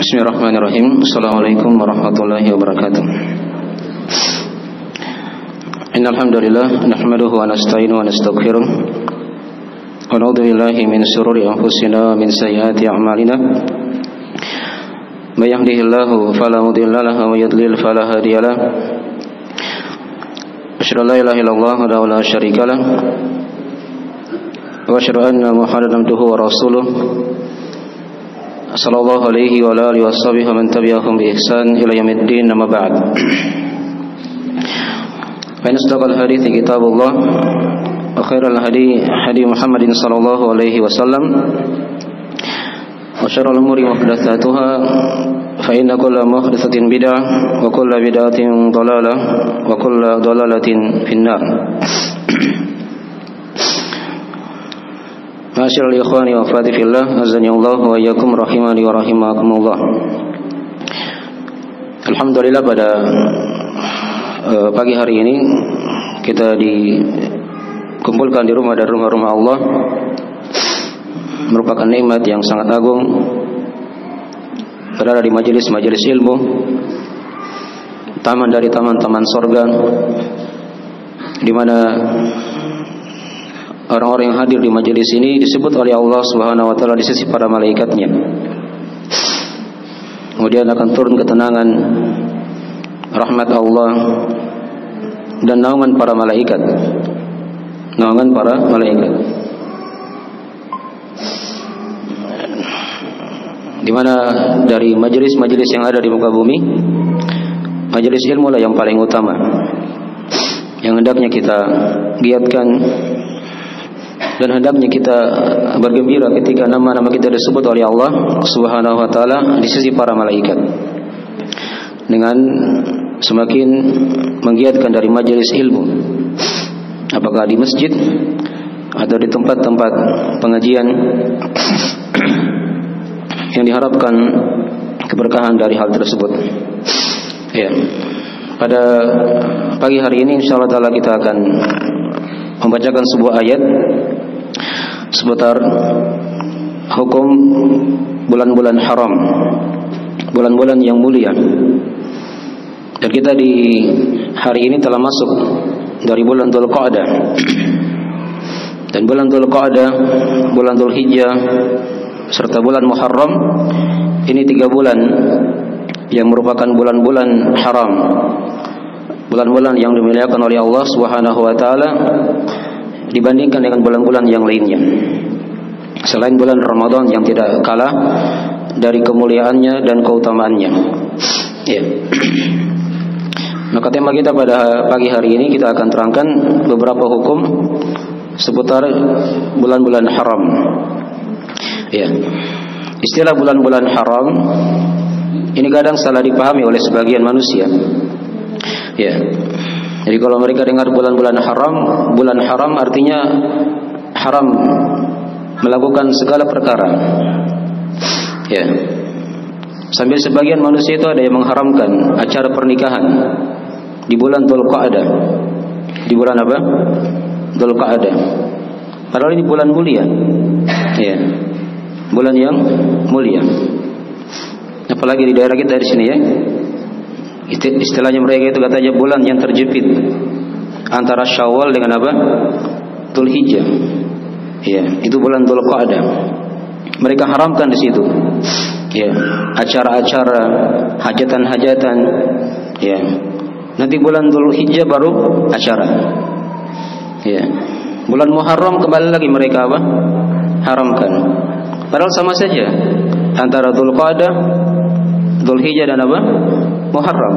Bismillahirrahmanirrahim. Assalamualaikum warahmatullahi wabarakatuh. Innal hamdalillah nahmaduhu wa nasta'inuhu wa nastaghfiruh wa na'udzu billahi min shururi anfusina wa min sayyiati a'malina. May yahdihillahu fala mudilla lahu wa yudlil fala hadiya lahu. Asyhadu an la ilaha illallah wa la syarika lahu wa asyhadu anna Muhammadan abduhu wa rasuluh. Sallallahu alaihi wa alihi washabihi wa man tabi'ahum bi ihsan ila yaumiddin, amma ba'd. Fa inasdaqal hadithi kitabullah wa khairal hadi hadi Muhammadin sallallahu alaihi wasallam wa syarrul umuri muhdatsatuha fa inna kulla muhdatsatin bid'ah wa kulla bid'atin dhalalah wa kulla dhalalatin finnar. Ma'asyiral ikhwani wa akhwati fillah, azani Allah wa iyyakum rahimani wa rahimakumullah. Alhamdulillah, pada pagi hari ini kita dikumpulkan di rumah dari rumah-rumah Allah, merupakan nikmat yang sangat agung, berada di majelis-majelis ilmu, taman dari taman-taman surga, di mana orang-orang yang hadir di majelis ini disebut oleh Allah Subhanahu wa taala di sisi para malaikatnya. Kemudian akan turun ketenangan, rahmat Allah dan naungan para malaikat. Naungan para malaikat. Di mana dari majelis-majelis yang ada di muka bumi, majelis ilmu lah yang paling utama, yang hendaknya kita giatkan dan hendaknya kita bergembira ketika nama-nama kita disebut oleh Allah Subhanahu wa taala di sisi para malaikat, dengan semakin menggiatkan dari majelis ilmu, apakah di masjid atau di tempat-tempat pengajian yang diharapkan keberkahan dari hal tersebut. Ya. Pada pagi hari ini insyaallah taala kita akan membacakan sebuah ayat seputar hukum bulan-bulan haram, bulan-bulan yang mulia. Dan kita di hari ini telah masuk dari bulan Dzulqa'dah. Dan bulan Dzulqa'dah, bulan Dzulhijjah serta bulan Muharram, ini 3 bulan yang merupakan bulan-bulan haram, bulan-bulan yang dimuliakan oleh Allah Subhanahu wa taala dibandingkan dengan bulan-bulan yang lainnya. Selain bulan Ramadan yang tidak kalah dari kemuliaannya dan keutamaannya. Ya. Maka tema kita pada pagi hari ini kita akan terangkan beberapa hukum seputar bulan-bulan haram. Ya. Istilah bulan-bulan haram ini kadang salah dipahami oleh sebagian manusia. Ya. Jadi kalau mereka dengar bulan-bulan haram artinya haram melakukan segala perkara. Ya. Sambil sebagian manusia itu ada yang mengharamkan acara pernikahan di bulan Dzulqa'dah. Di bulan apa? Dzulqa'dah. Padahal ini bulan mulia. Ya. Bulan yang mulia. Apalagi di daerah kita di sini ya. Istilahnya mereka itu katanya bulan yang terjepit antara Syawal dengan apa? Dzulhijjah. Ya, itu bulan Dzulqa'dah. Mereka haramkan di situ. Ya, acara-acara, hajatan-hajatan. Ya. Nanti bulan Dzulhijjah baru acara. Ya. Bulan Muharram kembali lagi mereka apa? Haramkan. Padahal sama saja antara Dzulqa'dah, Dzulhijjah dan apa? Muharram.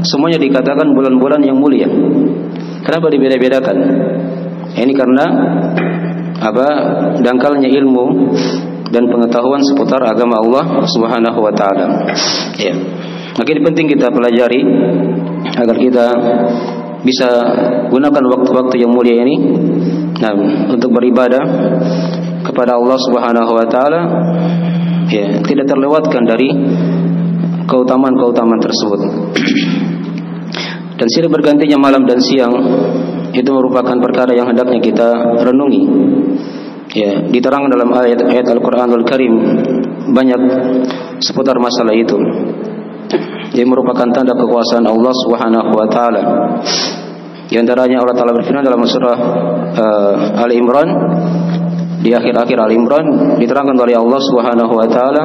Semuanya dikatakan bulan-bulan yang mulia. Kenapa dibeda-bedakan? Ini karena apa? Dangkalnya ilmu dan pengetahuan seputar agama Allah Subhanahu wa taala. Ya. Maka ini penting kita pelajari agar kita bisa gunakan waktu-waktu yang mulia ini untuk beribadah kepada Allah Subhanahu wa taala. Ya, tidak terlewatkan dari keutamaan-keutamaan tersebut. Dan silih bergantinya malam dan siang itu merupakan perkara yang hendaknya kita renungi. Ya, diterangkan dalam ayat-ayat Al-Qur'anul Karim banyak seputar masalah itu. Dia merupakan tanda kekuasaan Allah Subhanahu wa taala. Di antaranya Allah Taala berfirman dalam surah Ali Imran, di akhir-akhir Ali Imran diterangkan oleh Allah Subhanahu wa taala,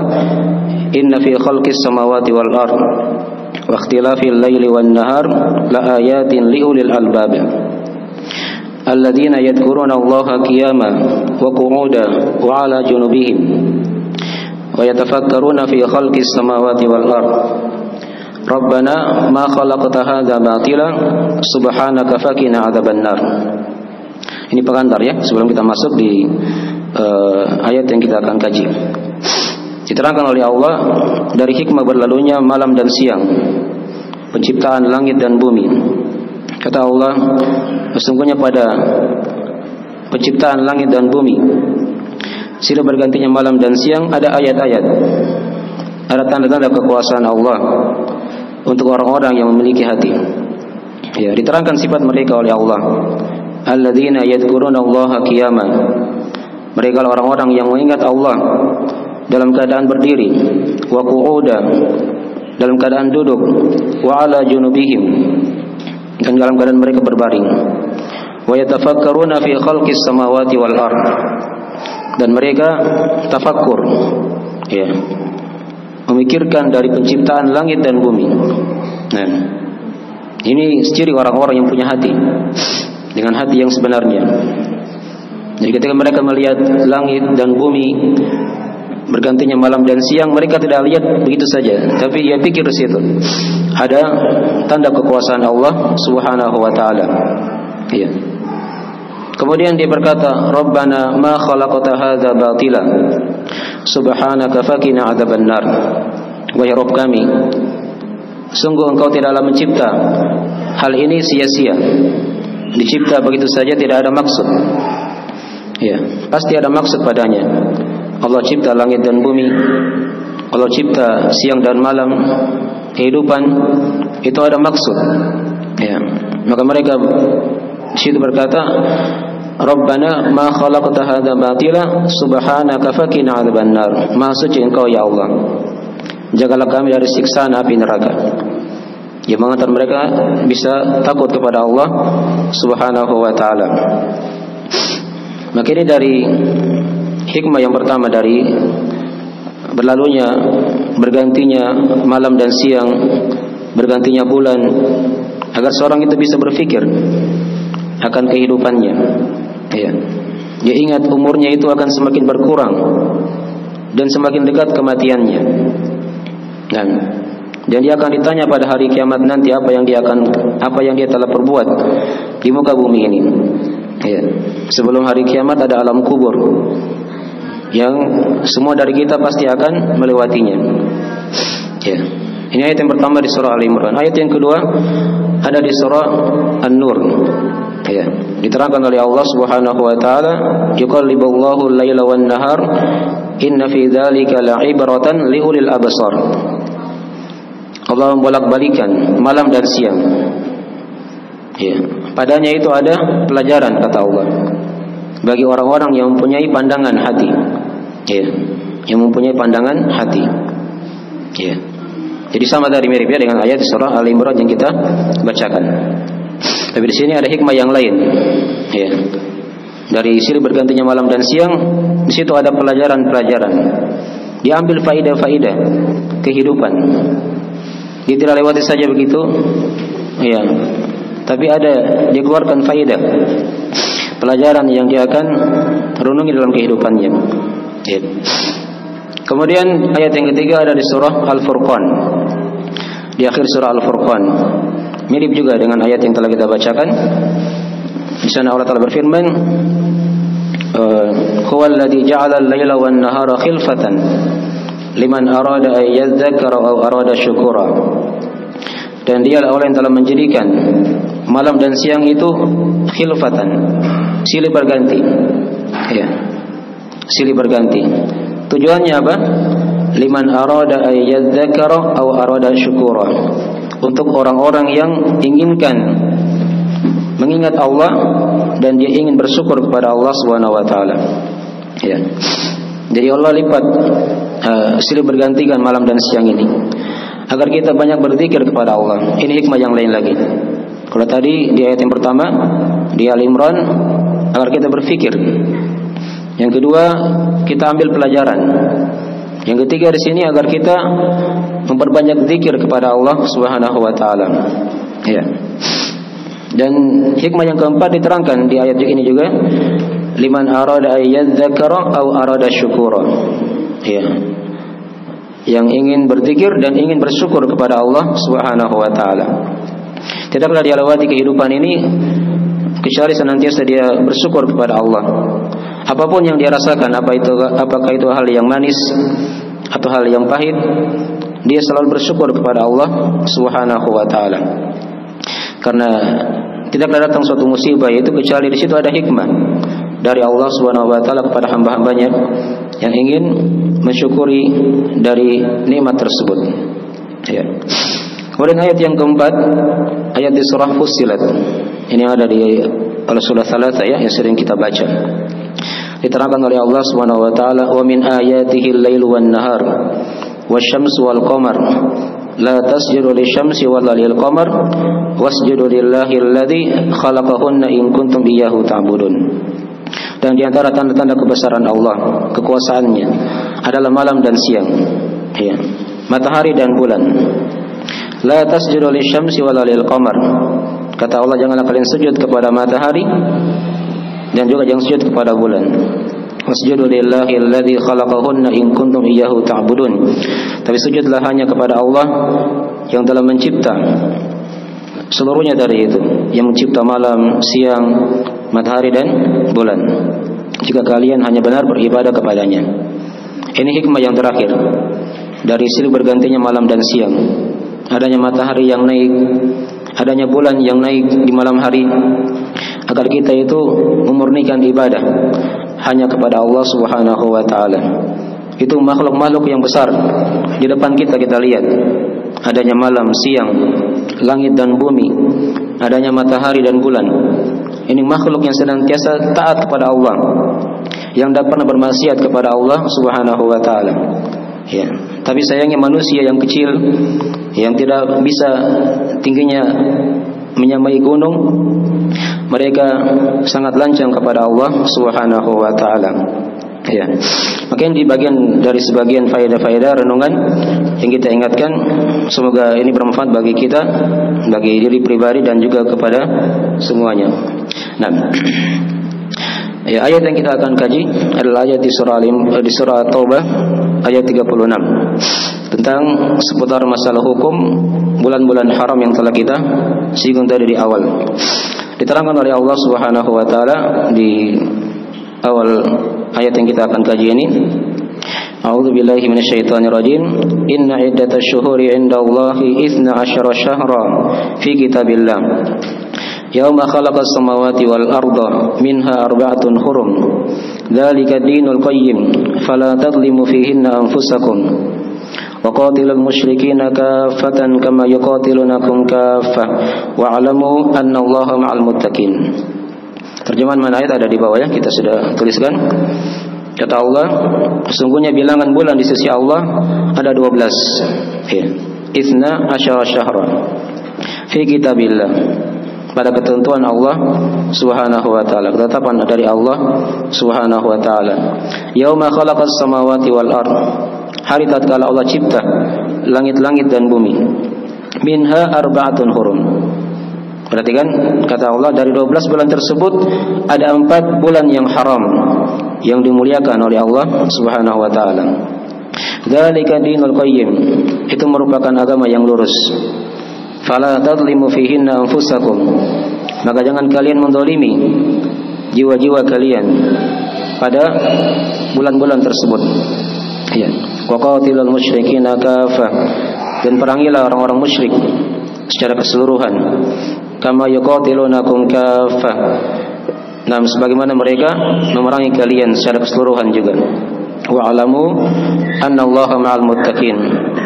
"Inna fi khalqis samawati wal ard wa ikhtilafil laili wan nahar la ayatin liulil albab alladzina yadhkuruna Allaha qiyaman wa qu'udan wa 'ala junubihim wa yatafakkaruna fi khalqis samawati wal ard Rabbana ma khalaqta hadza batila subhanaka faqina adzabannar." Ini pengantar ya, sebelum kita masuk di ayat yang kita akan kaji. Diterangkan oleh Allah dari hikmah berlalunya malam dan siang, penciptaan langit dan bumi. Kata Allah, sesungguhnya pada penciptaan langit dan bumi, silih bergantinya malam dan siang, ada ayat-ayat, ada tanda-tanda kekuasaan Allah untuk orang-orang yang memiliki hati. Ya, diterangkan sifat mereka oleh Allah. Alladzina yadhkuruna Allaha qiyaman. Mereka orang-orang yang mengingat Allah dalam keadaan berdiri, wa qu'udan, dalam keadaan duduk, wa 'ala junubihim, dan dalam keadaan mereka berbaring. Wa yatafakkaruna fi khalqis samawati wal ard. Dan mereka tafakkur, ya, memikirkan dari penciptaan langit dan bumi. Nah, ini ciri orang-orang yang punya hati, dengan hati yang sebenarnya. Jadi ketika mereka melihat langit dan bumi bergantinya malam dan siang, mereka tidak lihat begitu saja, tapi ia pikir di situ ada tanda kekuasaan Allah Subhanahu wa taala. Iya. Kemudian dia berkata, Rabbana ma khalaqta hadza batila subhanaka faqina adzabannar. Wahai Rabb kami, sungguh Engkau tidaklah mencipta hal ini sia-sia. Dicipta begitu saja, tidak ada maksud. Ya, pasti ada maksud padanya. Allah cipta langit dan bumi, Allah cipta siang dan malam, kehidupan, itu ada maksud. Ya, maka mereka di situ berkata, Rabbana ma khalaqta hadza batila subhanaka faqina adzabannar. Maha suci Engkau ya Allah, jagalah kami dari siksaan api neraka. Yang mengantar mereka bisa takut kepada Allah Subhanahu wa taala. Maka ini dari hikmah yang pertama dari berlalunya, bergantinya malam dan siang, bergantinya bulan, agar seorang itu bisa berpikir akan kehidupannya. Ya. Dia ingat umurnya itu akan semakin berkurang dan semakin dekat kematiannya. Dan dia akan ditanya pada hari kiamat nanti apa yang dia telah perbuat di muka bumi ini. Ya. Sebelum hari kiamat ada alam kubur yang semua dari kita pasti akan melewatinya. Ya. Ini ayat yang pertama di surah Al-Imran. Ayat yang kedua ada di surah An-Nur. Ya. Diterangkan oleh Allah Subhanahu wa taala, yuqallibullahu al-laila wan-nahar inna fi dzalika la'ibratan liulil absar. Allah membolak-balikan malam dan siang. Ya. Padanya itu ada pelajaran, kata Allah, bagi orang-orang yang mempunyai pandangan hati. Ya. Yang mempunyai pandangan hati. Ya. Jadi sama dari mirip ya dengan ayat surah Al-Imran yang kita bacakan. Tapi di sini ada hikmah yang lain. Ya. Dari silih bergantinya malam dan siang, di situ ada pelajaran-pelajaran. Diambil faidah-faidah kehidupan. Dia tidak lewati saja begitu, ya. Tapi ada dia keluarkan faidah, pelajaran yang dia akan renungi dalam kehidupannya. Ya. Kemudian ayat yang ketiga ada di surah Al-Furqan. Di akhir surah Al-Furqan, mirip juga dengan ayat yang telah kita bacakan. Di sana Allah Taala berfirman, "Huwallazi ja'ala al-laila wan-nahara khilfatan liman arada an yadzakkara aw arada syukura." Dan dialah Allah yang telah menjadikan malam dan siang itu khilfatan, silih berganti. Ya. Silih berganti. Tujuannya apa? Liman arada an yadzakkara aw arada syukura. Untuk orang-orang yang inginkan mengingat Allah dan dia ingin bersyukur kepada Allah Subhanahu wa taala. Ya. Jadi Allah lipat silih bergantikan malam dan siang ini agar kita banyak berzikir kepada Allah. Ini hikmah yang lain lagi. Kalau tadi di ayat yang pertama di Al-Imran agar kita berfikir. Yang kedua kita ambil pelajaran. Yang ketiga di sini agar kita memperbanyak zikir kepada Allah Subhanahu wa taala. Ya. Dan hikmah yang keempat diterangkan di ayat ini juga, liman arada ayyadzakara aw arada syukura. Ya. Yang ingin berzikir dan ingin bersyukur kepada Allah Subhanahu wa taala. Tidaklah dia lewati kehidupan ini kecuali senantiasa dia bersyukur kepada Allah. Apapun yang dia rasakan, apakah itu hal yang manis atau hal yang pahit, dia selalu bersyukur kepada Allah Subhanahu wa taala. Karena tidaklah datang suatu musibah itu kecuali di situ ada hikmah dari Allah Subhanahu wa taala kepada hamba-hambanya yang ingin mensyukuri dari nikmat tersebut. Ya. Kemudian ayat yang keempat, ayat di surah Fussilat. Ini ada di surah Tsalatsa ya, yang sering kita baca. Diterangkan oleh Allah Subhanahu wa taala, "Wa min ayatihi al-lailu wan-nahar wasyamsu wal-qamar la tasjudu lisyamsi wala lil-qamar wasjudu lillahi alladzi khalaqahunna in kuntum iyyahu ta'budun." Dan di antara tanda-tanda kebesaran Allah, kekuasaannya adalah malam dan siang, ya. Matahari dan bulan. La tasjudu lisyamsi wala lil-qamar. Kata Allah, janganlah kalian sujud kepada matahari dan juga jangan sujud kepada bulan. Wasjudu lillahi alladzi khalaqahunna in kuntum iyyahu ta'budun. Tapi sujudlah hanya kepada Allah yang telah mencipta seluruhnya dari itu, yang mencipta malam, siang, matahari dan bulan. Jika kalian hanya benar beribadah kepadanya. Ini hikmah yang terakhir dari silih bergantinya malam dan siang. Adanya matahari yang naik, adanya bulan yang naik di malam hari, agar kita itu memurnikan ibadah hanya kepada Allah Subhanahu wa taala. Itu makhluk-makhluk yang besar di depan kita lihat. Adanya malam, siang, langit dan bumi, adanya matahari dan bulan. Ini makhluk yang senantiasa taat kepada Allah, yang tidak pernah bermaksiat kepada Allah Subhanahu wa taala. Ya, tapi sayangnya manusia yang kecil, yang tidak bisa tingginya menyamai gunung, mereka sangat lancang kepada Allah Subhanahu wa taala. Ya. Maka ini bagian dari sebagian faedah-faedah renungan yang kita ingatkan, semoga ini bermanfaat bagi kita, bagi diri pribadi dan juga kepada semuanya. Nah, ya, ayat yang kita akan kaji adalah ayat di surah Taubah ayat 36 tentang seputar masalah hukum bulan-bulan haram yang telah kita singgung tadi di awal. Diterangkan oleh Allah Subhanahu wa taala di awal ayat yang kita akan kaji ini. A'udzu billahi minasyaitonir rajim. Inna iddatash syuhuri 'indallahi 12 syahra fi kitabillah. Yauma khalaqas samawati wal arda minha arba'atun hurum. Dzalika ad-dinul qayyim fala tadhlimu fihinna anfusakum. Wa qatilul musyrikeena kaffatan kama yuqatilunakum kaffah wa'lamu annallaha ma'al muttaqin. Terjemahan mana ayat ada di bawah ya, kita sudah tuliskan. Kata Allah, sesungguhnya bilangan bulan di sisi Allah ada 12. Ya. 12 syahra fi kitabillah. Pada ketentuan Allah Subhanahu wa taala, ketetapan dari Allah Subhanahu wa taala. Yauma khalaqas samawati wal ard. Hari tatkala Allah cipta langit-langit dan bumi. Minha arba'atun hurum. Perhatikan kata Allah, dari 12 bulan tersebut ada 4 bulan yang haram, yang dimuliakan oleh Allah Subhanahu wa taala. Dzalika dinul qayyim. Itu merupakan agama yang lurus. Fala tadlimu fihinna anfusakum. Maka jangan kalian mendolimi jiwa-jiwa kalian pada bulan-bulan tersebut. Ya. Wa qatilul musyrikeena kaffah. Dan perangilah orang-orang musyrik secara keseluruhan. Kama yuqatilunakum kaffah. Nah, sebagaimana mereka memerangi kalian secara keseluruhan juga. Wa'lamu annallaha ma'al muttaqin.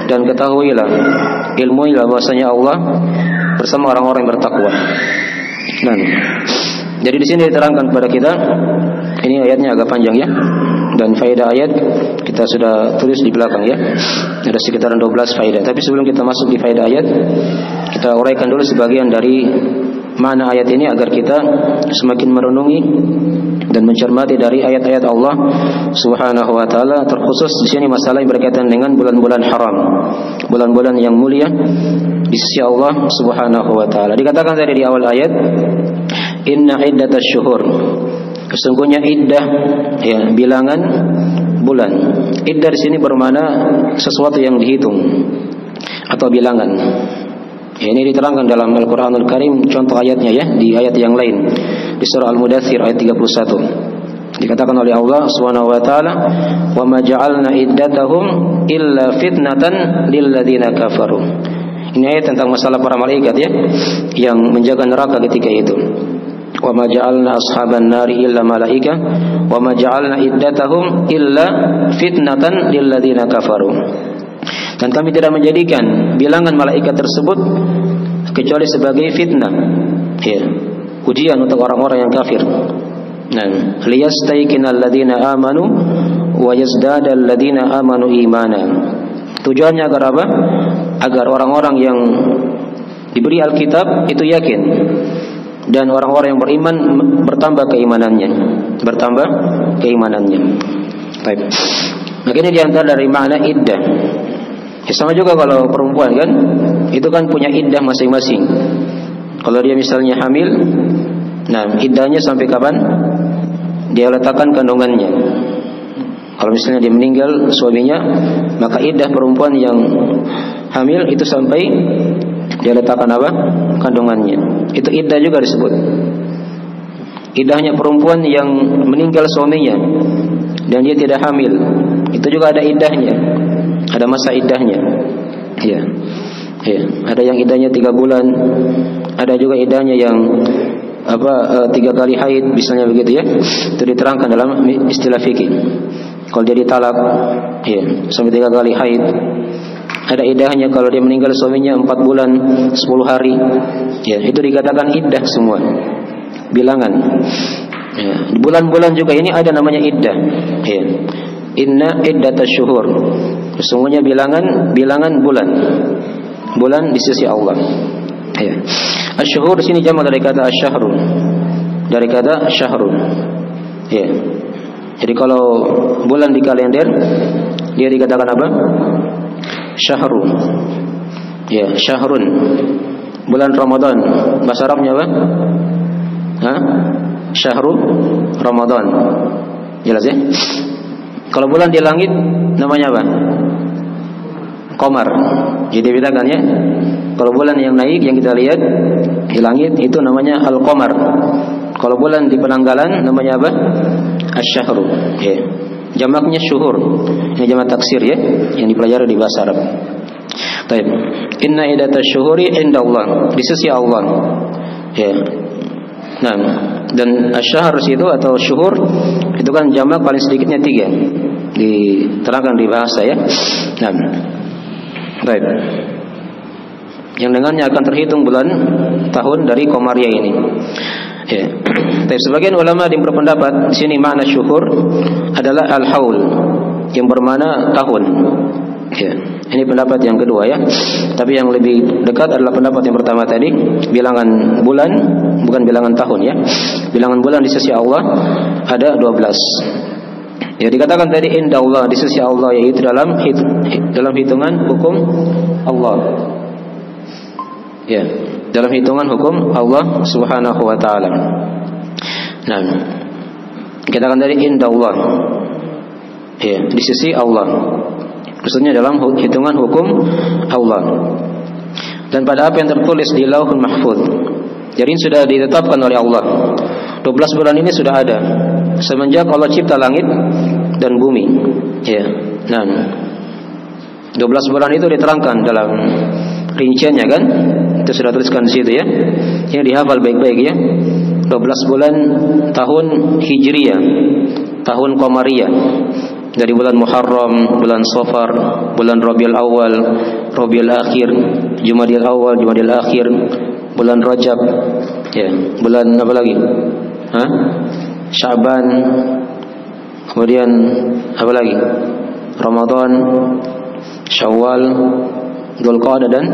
Dan ketahuilah, ilmuilah bahwasanya Allah bersama orang-orang yang bertakwa. Nah, jadi di sini diterangkan kepada kita, ini ayatnya agak panjang ya. dan faedah ayat kita sudah tulis di belakang ya. Ada sekitaran 12 faedah. Tapi sebelum kita masuk di faedah ayat, kita uraikan dulu sebagian dari makna ayat ini agar kita semakin merenungi dan mencermati dari ayat-ayat Allah Subhanahu wa taala, terkhusus di sini masalah yang berkaitan dengan bulan-bulan haram, bulan-bulan yang mulia di sisi Allah Subhanahu wa taala. Dikatakan tadi di awal ayat, inna iddatash syuhur, sesungguhnya iddah ya, bilangan bulan. Iddah di sini bermakna sesuatu yang dihitung atau bilangan. Ya, ini diterangkan dalam Al-Qur'anul Karim, contoh ayatnya ya di ayat yang lain di surah Al-Mudaththir ayat 31. Dikatakan oleh Allah Subhanahu wa taala, "Wa ma ja'alna iddatahum illa fitnatan lil ladzina kafaru." Ini ayat tentang masalah para malaikat ya yang menjaga neraka ketika itu. Wa ma ja'alna ashaban nari illa malaika wa ma ja'alna iddatahum illa fitnatan lil ladzina kafaru. Dan kami tidak menjadikan bilangan malaikat tersebut kecuali sebagai fitnah, ya, ujian untuk orang-orang yang kafir. Nah, liyastayqinal ladzina amanu wa yazdadal ladzina amanu imana. Tujuannya agar apa? Agar orang-orang yang diberi Alkitab itu yakin, dan orang-orang yang beriman bertambah keimanannya, Baik. Nah, ini diantara dari makna iddah. Ya, sama juga kalau perempuan kan, itu kan punya iddah masing-masing. Kalau dia misalnya hamil, nah iddahnya sampai kapan? Dia letakkan kandungannya. Kalau misalnya dia meninggal suaminya, maka iddah perempuan yang hamil itu sampai dia letakkan apa? Kandungannya. Itu iddah juga disebut. Iddahnya perempuan yang meninggal suaminya dan dia tidak hamil, itu juga ada iddahnya. Ada masa iddahnya. Ya. Ya, ada yang iddahnya 3 bulan, ada juga iddahnya yang 3 kali haid misalnya begitu ya. Itu diterangkan dalam istilah fikih. Kalau dia ditalak ya, sampai 3 kali haid. Ada iddahnya kalau dia meninggal suaminya 4 bulan 10 hari. Ya, itu dikatakan iddah semua. Bilangan. Ya, di bulan-bulan juga ini ada namanya iddah. Ya. Inna iddatash syuhur. Sesungguhnya bilangan bulan di sisi Allah. Ya. Asy-syuhur di sini jamak dari kata asy-syahrun. Dari kata syahrun. Ya. Jadi kalau bulan di kalender dia dikatakan apa? Syahrun. Ya, syahrun. Bulan Ramadan. Bahasa Arabnya apa? Syahrul Ramadan. Jelas ya? Kalau bulan di langit namanya apa? Qamar. Jadi bedakan ya. Kalau bulan yang naik yang kita lihat di langit itu namanya al-qamar. Kalau bulan di penanggalan namanya apa? Asy-syahru. Ya. Jamaknya syuhur. Ini jamak taksir ya, yang dipelajari di bahasa Arab. Baik. Inna iddatasy syuhuri indallah, di sisi Allah. Ya. Nah, dan asy-syahr itu atau syuhur itu kan jamak paling sedikitnya 3. Diterangkan di bahasa ya. Nah. Baik. Yang dengannya akan terhitung bulan tahun dari Qamariyah ini. Ya. Tapi sebagian ulama yang berpendapat di sini makna syuhur adalah al-haul yang bermakna tahun. Ya. Ini pendapat yang kedua ya. Tapi yang lebih dekat adalah pendapat yang pertama tadi, bilangan bulan bukan bilangan tahun ya. Bilangan bulan di sisi Allah ada 12. Ya, dikatakan tadi inda Allah, di sisi Allah, yaitu dalam hitungan hukum Allah. Ya, dalam hitungan hukum Allah Subhanahu wa taala. Nah, dikatakan tadi inda Allah. Ya, di sisi Allah. Maksudnya dalam hitungan hukum Allah. Dan pada apa yang tertulis di Lauhul Mahfuz. Jadi ini sudah ditetapkan oleh Allah. 12 bulan ini sudah ada semenjak Allah cipta langit dan bumi. Ya. Nah, 12 bulan itu diterangkan dalam rinciannya kan? Itu sudah tuliskan di situ ya. Ini dihafal baik-baik ya. 12 bulan tahun Hijriyah, tahun Qamariyah. Dari bulan Muharram, bulan Safar, bulan Rabiul Awal, Rabiul Akhir, Jumadil Awal, Jumadil Akhir, bulan Rajab, ya, bulan apa lagi? Sya'ban, Kemudian apa lagi? Ramadan, Syawal, Dzulqa'dah dan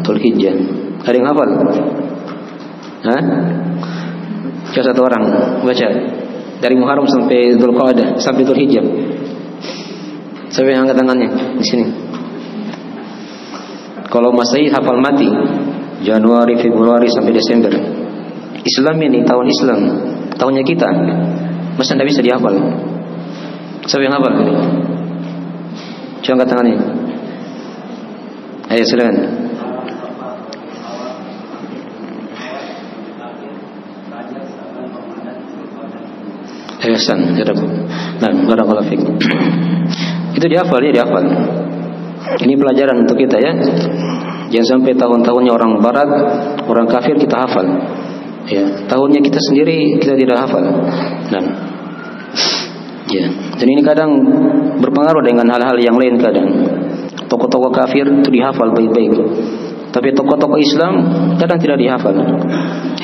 Dzulhijjah. Ada yang hafal? Hah? Coba satu orang baca dari Muharram sampai Dzulqa'dah sampai Dzulhijjah. Siapa yang angkat tangannya di sini? Kalau Masehi hafal mati Januari, Februari sampai Desember. Islam ini tahun Islam, tahunnya kita. Masa tidak bisa dihafal? Siapa yang hafal? Coba angkat tangannya. Ayo silakan. Ahsan, nah, barakallahu fiik. Itu dihafal ya, dihafal. Ini pelajaran untuk kita ya. Jangan sampai tahun-tahunnya orang barat, orang kafir kita hafal. Ya, tahunnya kita sendiri kita tidak hafal. Nah. Ya, dan ini kadang berpengaruh dengan hal-hal yang lain kadang. Tokoh-tokoh kafir itu dihafal baik-baik. Tapi tokoh-tokoh Islam kadang tidak dihafal.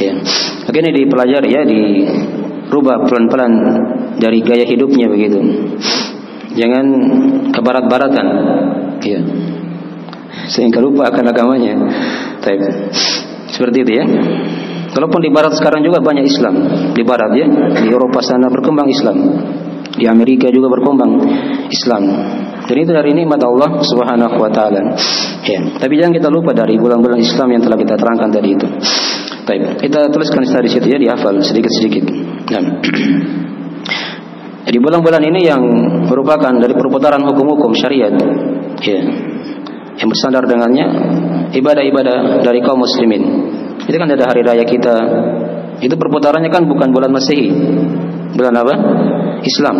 Ya. Maka ini dipelajari ya, dirubah pelan-pelan dari gaya hidupnya begitu. Jangan ke barat-baratan. Ya. Sehingga lupa akan agamanya. Seperti itu ya. Walaupun di barat sekarang juga banyak Islam. Di barat ya, di Eropa sana berkembang Islam. Di Amerika juga berkembang Islam. Dan itu dari nikmat Allah Subhanahu wa taala. Ya, tapi jangan kita lupa dari bulan-bulan Islam yang telah kita terangkan tadi itu. Baik, kita tuliskan di situ ya, dihafal sedikit-sedikit. Nah. Jadi bulan-bulan ini yang merupakan dari perputaran hukum-hukum syariat. Ya. Yang bersandar dengannya ibadah-ibadah dari kaum muslimin. Itu kan ada hari raya kita. Itu perputarannya kan bukan bulan Masehi. Bulan apa? Islam.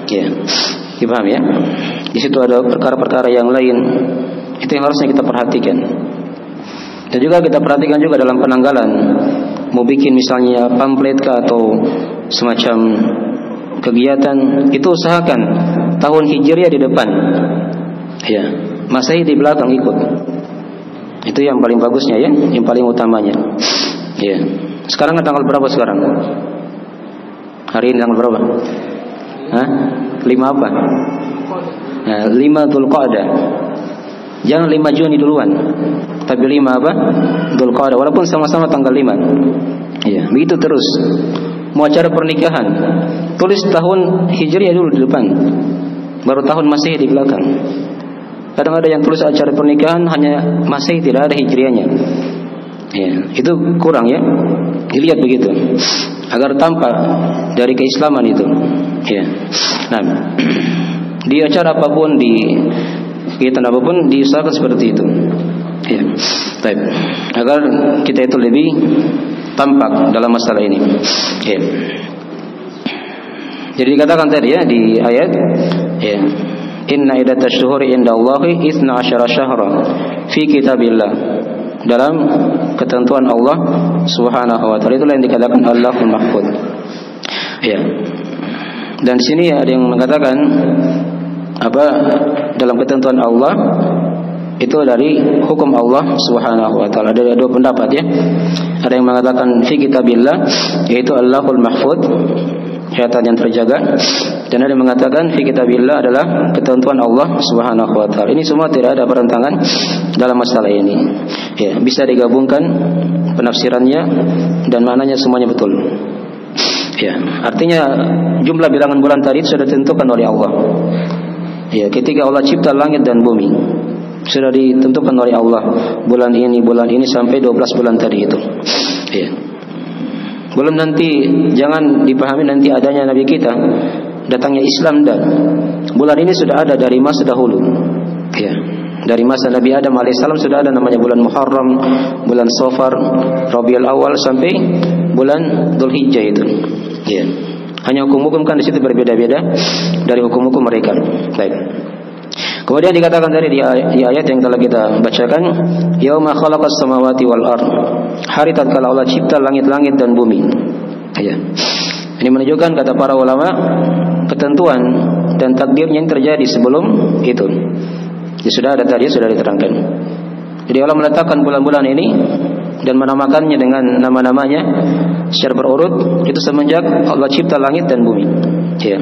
Ya. Dipaham ya? Di situ ada perkara-perkara yang lain. Itu yang harusnya kita perhatikan. Dan juga kita perhatikan juga dalam penanggalan. Mau bikin misalnya pamflet atau semacam kegiatan, itu usahakan tahun Hijriah di depan. Ya. Masehi di belakang ikut. Itu yang paling bagusnya ya, yang paling utamanya. Ya. Sekarang tanggal berapa sekarang? Hari ini tanggal berapa? Hah? 5 apa? Nah, 5 Dzulqa'dah. Jangan 5 Juni duluan. Tapi 5 apa? Dzulqa'dah. Walaupun sama-sama tanggal 5. Iya, begitu terus. Mau acara pernikahan, tulis tahun Hijriah dulu di depan. Baru tahun Masehi di belakang. Kadang ada yang tulis acara pernikahan hanya Masehi, tidak ada Hijriahnya. Ya, itu kurang ya. Dilihat begitu agar tampak dari keislaman itu. Ya. Nah, di acara apapun, di kegiatan apapun diusahakan seperti itu. Ya. Baik. Agar kita itu lebih tampak dalam masalah ini. Ya. Jadi dikatakan tadi ya di ayat ya. Inna iddatash syuhuri indallahi 12 syahra fi kitabillah. Dalam ketentuan Allah Subhanahu wa taala, itulah yang dikatakan Allahul Mahfuz. Ya. Dan di sini ada yang mengatakan apa dalam ketentuan Allah itu dari hukum Allah Subhanahu wa taala. Ada dua pendapat ya. Ada yang mengatakan fi kitabillah, yaitu Allahul Mahfuz, catatan yang terjaga, dan ada yang mengatakan fi kitabillah adalah ketentuan Allah Subhanahu wa taala. Ini semua tidak ada perentangan dalam masalah ini. Ya, bisa digabungkan penafsirannya dan maknanya semuanya betul. Ya, artinya jumlah bilangan bulan tadi sudah ditentukan oleh Allah. Ya, ketika Allah cipta langit dan bumi, sudah ditentukan oleh Allah bulan ini sampai 12 bulan tadi itu. Ya. Belum nanti, jangan dipahami nanti adanya Nabi kita, datangnya Islam, dan bulan ini sudah ada dari masa dahulu. Ya. Dari masa Nabi Adam alaihissalam sudah ada namanya bulan Muharram, bulan Safar, Rabiul Awal sampai bulan Dzulhijjah itu. Ya. Hanya hukum-hukum kan di situ berbeda-beda dari hukum-hukum mereka. Baik. Kemudian dikatakan tadi di ayat yang telah kita bacakan, yauma khalaqas samawati wal ard. Hari tatkala Allah cipta langit-langit dan bumi. Ya. Ini menunjukkan kata para ulama ketentuan dan takdirnya yang terjadi sebelum itu. Ya, sudah ada tadi, sudah diterangkan. Jadi Allah meletakkan bulan-bulan ini dan menamakannya dengan nama-namanya secara berurut itu semenjak Allah cipta langit dan bumi. Ya.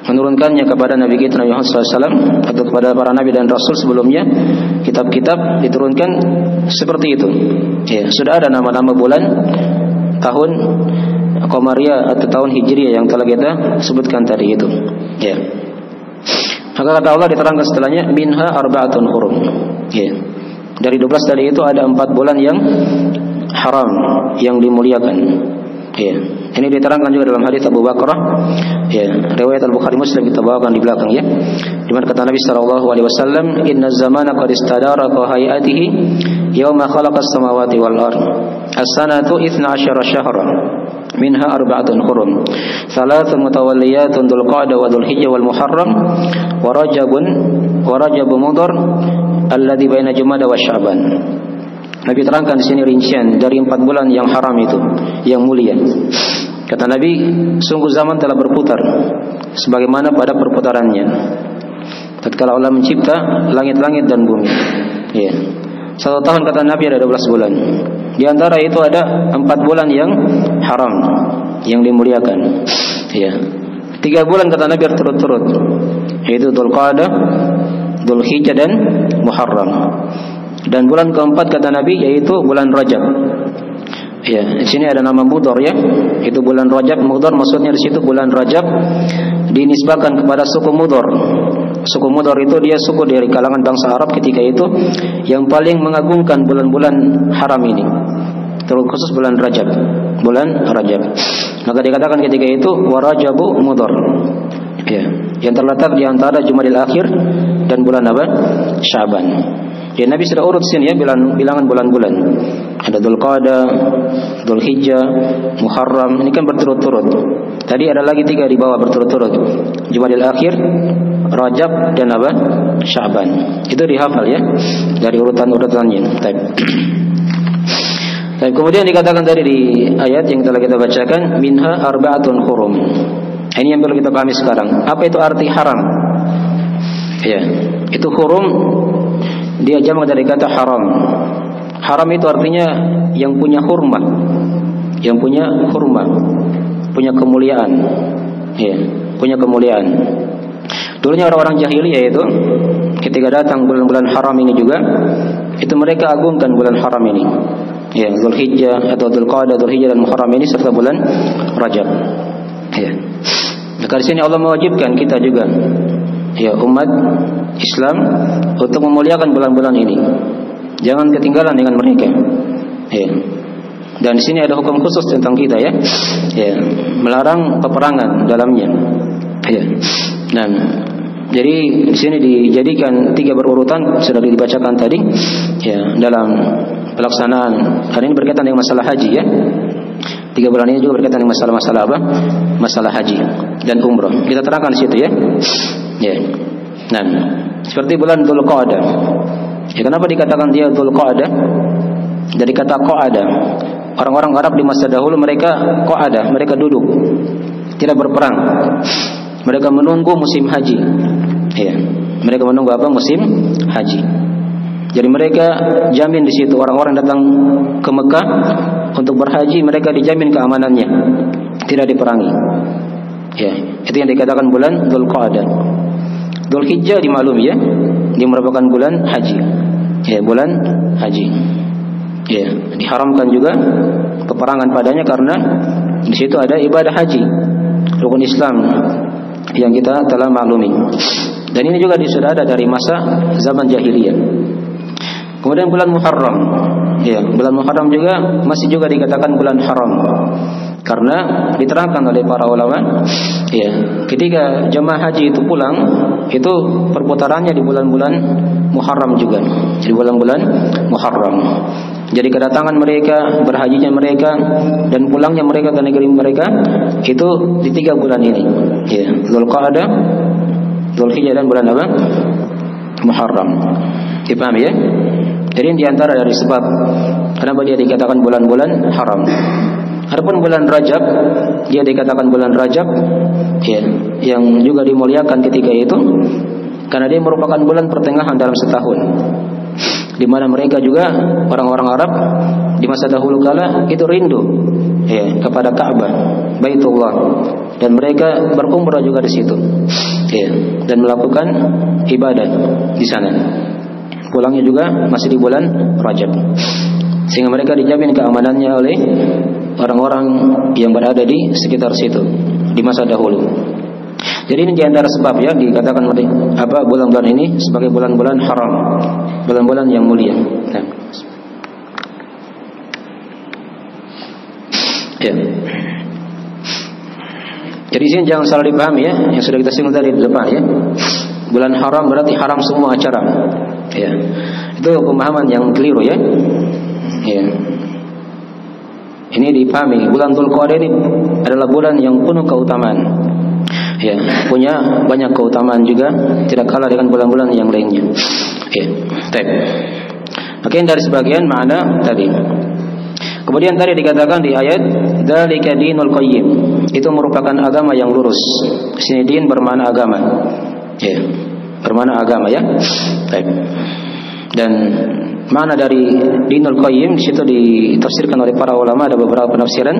menurunkannya kepada Nabi kita Nabi Muhammad SAW atau kepada para Nabi dan Rasul sebelumnya, kitab-kitab diturunkan seperti itu. Ya, sudah ada nama-nama bulan, tahun Qamariyah atau tahun Hijriyah yang telah kita sebutkan tadi itu. Ya. Maka kata Allah diterangkan setelahnya, minha arba'atun hurum. Ya. Dari 12 tadi itu ada 4 bulan yang haram, yang dimuliakan. Ya. Ini diterangkan juga dalam hadis Abu Bakrah, ya, riwayat Al-Bukhari Muslim kita bawakan di belakang ya. Di mana kata Nabi sallallahu alaihi wasallam, "Inna zamana qad istadara ka hayatihi yauma khalaqa as-samawati wal ard. As-sanatu 12 syahran. Minha arba'atun hurum. Thalathun mutawalliyatun Dzulqa'dah wa Dzulhijjah wal Muharram wa Rajab Mudhar alladzi baina Jumadah wa Sya'ban." Nabi terangkan di sini rincian dari 4 bulan yang haram itu, yang mulia. Kata Nabi, sungguh zaman telah berputar sebagaimana pada perputarannya tatkala Allah mencipta langit-langit dan bumi. Ya. 1 tahun kata Nabi ada 12 bulan. Di antara itu ada 4 bulan yang haram, yang dimuliakan. Ya. 3 bulan kata Nabi berturut-turut, yaitu Dzulqa'dah, Dzulhijjah dan Muharram. Dan bulan keempat kata Nabi yaitu bulan Rajab. Ya, di sini ada nama Mudhar ya. Itu bulan Rajab. Mudhar maksudnya di situ bulan Rajab dinisbahkan kepada suku Mudhar. Suku Mudhar itu dia suku dari kalangan bangsa Arab ketika itu yang paling mengagungkan bulan-bulan haram ini. Terkhusus bulan Rajab. Bulan Rajab. Maka dikatakan ketika itu wa Rajabu Mudhar. Ya, yang terletak di antara Jumadil Akhir dan bulan apa? Sya'ban. Ya, Nabi sudah urut sini ya bilangan bulan-bulan. Ada Dzulqa'dah, Dzulhijjah, Muharram. Ini kan berturut-turut. Tadi ada lagi 3 di bawah berturut-turut. Jumadil Akhir, Rajab dan apa? Sya'ban. Itu dihafal ya dari urutan-urutannya. Tapi kemudian dikatakan tadi di ayat yang telah kita bacakan, minha arba'atun hurum. Ini yang perlu kita pahami sekarang. Apa itu arti haram? Ya, itu hurum. Dia jamak dari kata haram. Haram itu artinya yang punya hurmah, yang punya hurmah, punya kemuliaan. Ya, punya kemuliaan. Dulunya orang-orang jahiliyah itu ketika datang bulan-bulan haram ini juga, itu mereka agungkan bulan haram ini. Ya, Dzulhijjah atau Dzulqa'dah, Dzulhijjah dan Muharram ini serta bulan Rajab. Ya. Maka di sini Allah mewajibkan kita juga, ya, umat Islam untuk memuliakan bulan-bulan ini. Jangan ketinggalan dengan mereka. Ya. Dan di sini ada hukum khusus tentang kita ya. Ya, melarang peperangan dalamnya. Ya. Dan jadi di sini dijadikan 3 berurutan sudah dibacakan tadi. Ya, dalam pelaksanaan hari ini berkaitan dengan masalah haji ya. 3 bulan ini juga berkaitan dengan masalah-masalah apa? Masalah haji dan umrah. Kita terangkan di situ ya. Ya. Nah, seperti bulan Dzulqa'dah. Ya, kenapa dikatakan dia Dzulqa'dah? Dari kata qa'ada. Orang-orang Arab di masa dahulu mereka qa'ada, mereka duduk, tidak berperang. Mereka menunggu musim haji. Ya, mereka menunggu apa? Musim haji. Jadi mereka jamin di situ orang-orang datang ke Mekah untuk berhaji, mereka dijamin keamanannya, tidak diperangi. Ya, itu yang dikatakan bulan Dzulqa'dah. Dzulhijjah dimaklumi ya, dia merupakan bulan haji. Ya, bulan haji. Ya, diharamkan juga peperangan padanya karena di situ ada ibadah haji, rukun Islam yang kita telah maklumi. Dan ini juga sudah ada dari masa zaman jahiliyah. Kemudian bulan Muharram. Ya, bulan Muharram juga masih juga dikatakan bulan haram. Karena diterangkan oleh para ulama, ya, ketika jemaah haji itu pulang, itu perputarannya di bulan-bulan Muharram juga, di bulan-bulan Muharram. Jadi kedatangan mereka, berhajinya mereka, dan pulangnya mereka ke negeri mereka itu di 3 bulan ini. Ya, Dzulqa'dah, Dzulhijjah dan bulan apa? Muharram. Dipahami ya? Jadi ini diantara dari sebab kenapa dia dikatakan bulan-bulan haram. Adapun bulan Rajab, dia dikatakan bulan Rajab, ya, yang juga dimuliakan ketika itu karena dia merupakan bulan pertengahan dalam setahun, di mana mereka juga orang-orang Arab di masa dahulu kala itu rindu ya, kepada Ka'bah, Baitullah, dan mereka berumrah juga di situ, ya, dan melakukan ibadah di sana. Pulangnya juga masih di bulan Rajab, sehingga mereka dijamin keamanannya oleh orang-orang yang berada di sekitar situ di masa dahulu. Jadi ini diantara sebab ya dikatakan bulan-bulan ini sebagai bulan-bulan haram, bulan-bulan yang mulia. Nah. Ya. Jadi sini jangan salah dipahami ya, yang sudah kita singgung tadi di depan ya. Bulan haram berarti haram semua acara. Ya. Itu pemahaman yang keliru ya. Ya. Ini dipahami, bulan Dzulqa'dah ini adalah bulan yang penuh keutamaan. Ya, punya banyak keutamaan juga, tidak kalah dengan bulan-bulan yang lainnya. Ya. Baik. Oke, dari sebagian makna tadi. Kemudian tadi dikatakan di ayat dzalika dinul qayyim, itu merupakan agama yang lurus. Di sini din bermakna agama. Ya, bermakna agama ya. Baik. Dan makna dari dinul qayyim di situ ditafsirkan oleh para ulama, ada beberapa penafsiran.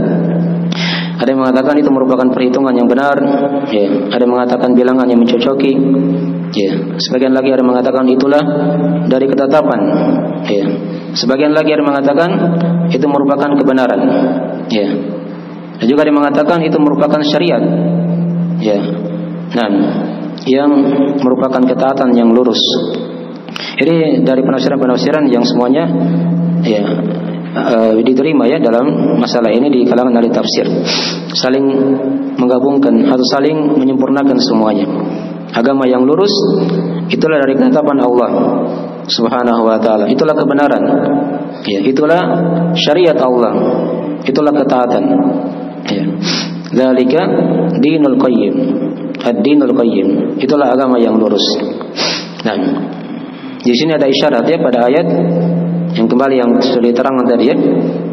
Ada yang mengatakan itu merupakan perhitungan yang benar, ya. Ada yang mengatakan bilangan yang mencocoki, ya. Sebagian lagi ada yang mengatakan itulah dari ketetapan, ya. Sebagian lagi ada yang mengatakan itu merupakan kebenaran, ya. Dan juga ada yang mengatakan itu merupakan syariat, ya. Nah, yang merupakan ketaatan yang lurus. Ini dari penafsiran-penafsiran yang semuanya, ya, diterima ya dalam masalah ini di kalangan ahli tafsir, saling menggabungkan atau saling menyempurnakan semuanya. Agama yang lurus itulah dari ketetapan Allah Subhanahu wa taala, itulah kebenaran, ya, itulah syariat Allah, itulah ketaatan, ya. Dzalika dinul qayyim, ad-dinul qayyim, itulah agama yang lurus. Nah, di sini ada isyarat ya pada ayat yang kembali yang sudah diterangkan tadi ya.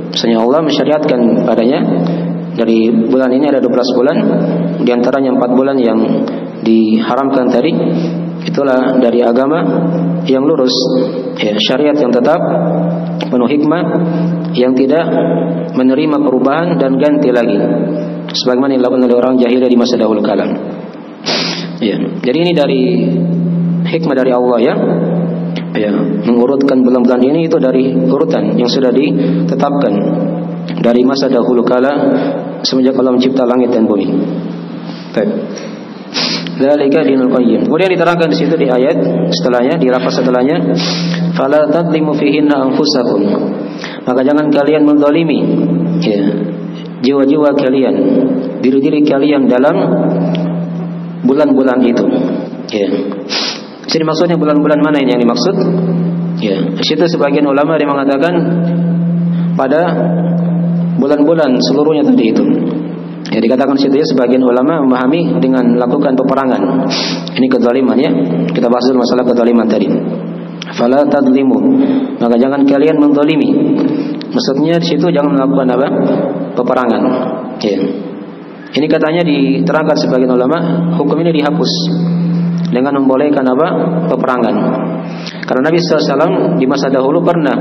Misalnya Allah mensyariatkan padanya dari bulan ini ada 12 bulan, di antaranya 4 bulan yang diharamkan tadi. Itulah dari agama yang lurus, ya, syariat yang tetap penuh hikmah, yang tidak menerima perubahan dan ganti lagi sebagaimana dilakukan oleh orang jahiliyah di masa dahulu kala. Ya, jadi ini dari hikmah dari Allah ya. Ya, mengurutkan bulan-bulan ini itu dari urutan yang sudah ditetapkan dari masa dahulu kala semenjak Allah mencipta langit dan bumi. Baik. Dzalika dinul qayyim. Kemudian diterangkan di situ di ayat setelahnya, di lafaz setelahnya, fala tadlimu fihinna anfusakum. Maka jangan kalian menzalimi, ya, jiwa-jiwa kalian, diri-diri kalian dalam bulan-bulan itu. Ya. Jadi maksudnya bulan-bulan mana ini yang dimaksud? Ya, di situ sebagian ulama yang mengatakan pada bulan-bulan seluruhnya tadi itu. Ya, dikatakan situ ya, sebagian ulama memahami dengan melakukan peperangan. Ini kezaliman ya. Kita bahas dulu masalah kezaliman tadi. Fala tadlimu. Maka jangan kalian menzalimi. Maksudnya di situ jangan melakukan apa? Peperangan. Ya. Ini katanya diterangkan sebagian ulama, hukum ini dihapus dengan membolehkan apa? Peperangan. Karena Nabi SAW di masa dahulu pernah,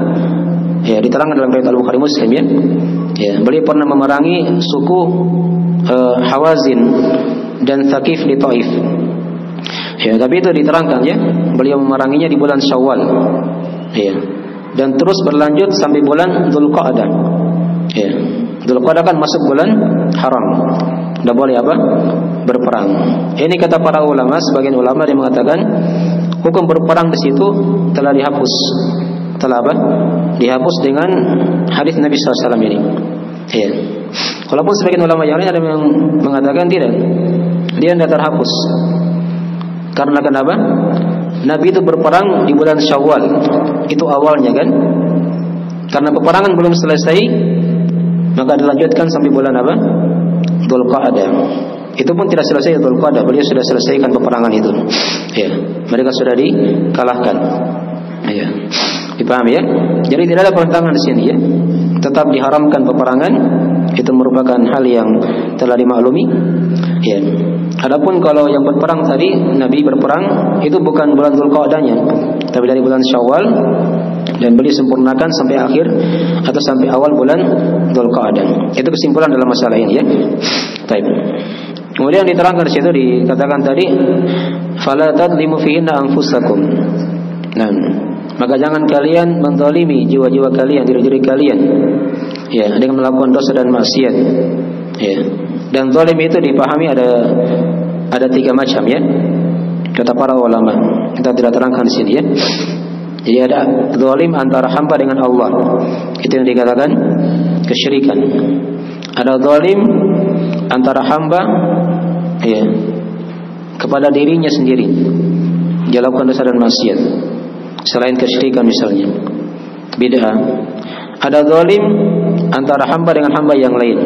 ya, diterangkan dalam riwayat Al-Bukhari Muslim ya. Ya, beliau pernah memerangi suku Hawazin dan Thaqif di Taif. Ya, tapi itu diterangkan ya, beliau memeranginya di bulan Syawal. Ya. Dan terus berlanjut sampai bulan Dzulqa'dah. Ya. Dzulqa'dah kan masuk bulan haram. Tidak boleh apa? Berperang. Ini kata para ulama, sebagian ulama yang mengatakan hukum berperang di situ telah dihapus. Telah apa? Dihapus dengan hadis Nabi SAW ini. Ya. Walaupun sebagian ulama yang lain ada yang mengatakan tidak, dia tidak terhapus. Karena kenapa? Nabi itu berperang di bulan Syawal, itu awalnya kan. Karena peperangan belum selesai, maka dilanjutkan sampai bulan apa? Dzulqa'dah. Itu pun tidak selesai Dzulqa'dah, beliau sudah selesaikan peperangan itu. Ya, mereka sudah dikalahkan. Ya. Dipahami ya? Jadi tidak ada pertentangan di sini ya. Tetap diharamkan peperangan, itu merupakan hal yang telah dimaklumi. Ya. Adapun kalau yang berperang tadi, Nabi berperang itu bukan bulan Dzulqa'dahnya, tapi dari bulan Syawal dan beliau sempurnakan sampai akhir atau sampai awal bulan Dzulqa'dah. Itu kesimpulan dalam masalah ini ya. Baik. Kemudian diterangkan di situ dikatakan tadi fala tadlimu fihinna anfusakum. Nah, maka jangan kalian menzalimi jiwa-jiwa kalian, diri-diri kalian ya dengan melakukan dosa dan maksiat. Ya. Dan zalim itu dipahami ada 3 macam ya. Kata para ulama. Kita tidak terangkan di sini ya. Jadi ada zalim antara hamba dengan Allah. Itu yang dikatakan kesyirikan. Ada zalim antara hamba ya kepada dirinya sendiri. Dia lakukan dosa dan maksiat selain kesyirikan misalnya bid'ah. Ada zalim antara hamba dengan hamba yang lain.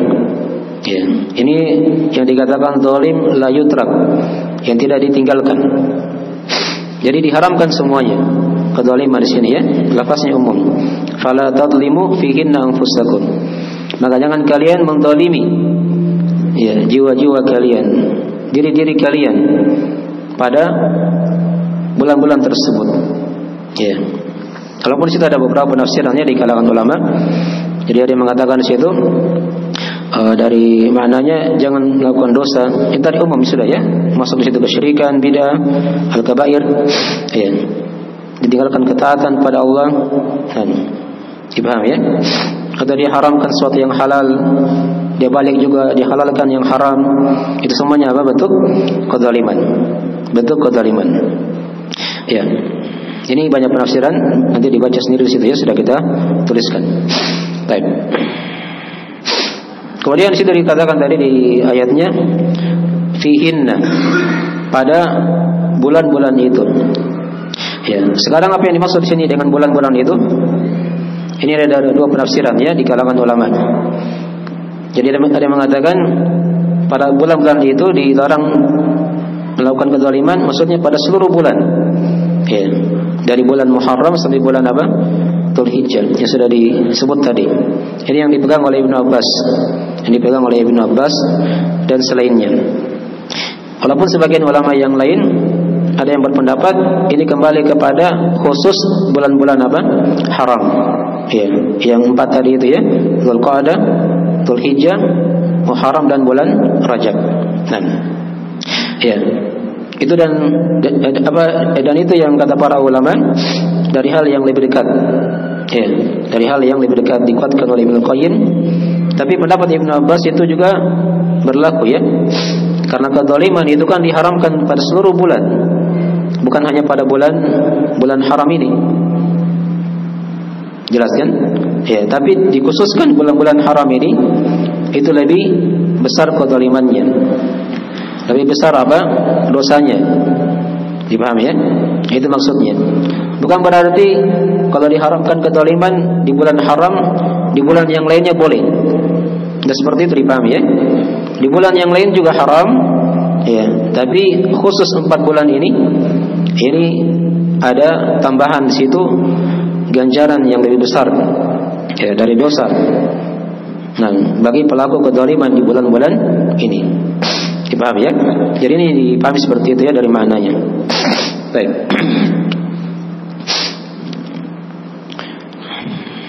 Ya, ini yang dikatakan zalim la yutrak, yang tidak ditinggalkan. Jadi diharamkan semuanya. Kezaliman di sini ya, lafaznya umum. Fala tadlimu fihinna anfusakum. Maka jangan kalian menzalimi ya jiwa-jiwa kalian, diri-diri kalian pada bulan-bulan tersebut. Ya. Kalaupun situ ada beberapa penafsirannya di kalangan ulama. Jadi ada yang mengatakan di situ dari maknanya jangan melakukan dosa. Ini tadi umum sudah ya. Masuk di situ kesyirikan, bid'ah, al-kabair. Ya. Ditinggalkan ketaatan pada Allah. Dipaham ya? Atau dia haramkan sesuatu yang halal, dia balik juga dihalalkan yang haram. Itu semuanya apa? Bentuk kezaliman. Bentuk kezaliman. Ya. Ini banyak penafsiran, nanti dibaca sendiri di situ ya, sudah kita tuliskan. Baik. Kemudian di situ dikatakan tadi di ayatnya fihinna, pada bulan-bulan itu. Ya, sekarang apa yang dimaksud di sini dengan bulan-bulan itu? Ini ada 2 penafsiran ya di kalangan ulama. Jadi ada yang mengatakan pada bulan-bulan itu dilarang melakukan kezaliman, maksudnya pada seluruh bulan. Ya, dari bulan Muharram sampai bulan apa? Dzulhijjah yang sudah disebut tadi. Ini yang dipegang oleh Ibnu Abbas. Yang dipegang oleh Ibnu Abbas dan selainnya. Walaupun sebagian ulama yang lain ada yang berpendapat ini kembali kepada khusus bulan-bulan apa? Haram. Ya, yang 4 tadi itu ya, Dzulqa'dah, Dzulhijjah, Muharram dan bulan Rajab. Nah. Ya. Itu dan itu yang kata para ulama dari hal yang lebih dekat. Ya, dari hal yang lebih dekat dikuatkan oleh Ibnu Qayyim. Tapi pendapat Ibnu Abbas itu juga berlaku ya. Karena kezaliman itu kan diharamkan pada seluruh bulan. Bukan hanya pada bulan haram ini. Jelas kan? Ya, tapi dikhususkan bulan-bulan haram ini itu lebih besar kezalimannya. Lebih besar apa? Dosanya. Dipahami ya? Itu maksudnya. Bukan berarti kalau diharamkan kezaliman di bulan haram, di bulan yang lainnya boleh. Tidak seperti itu, dipahami ya? Di bulan yang lain juga haram, ya. Tapi khusus 4 bulan ini ada tambahan di situ ganjaran yang lebih besar ya, dari dosa. Nah, bagi pelaku kezaliman di bulan-bulan ini. Dipahami ya? Jadi ini dipahami seperti itu ya dari maknanya. Baik.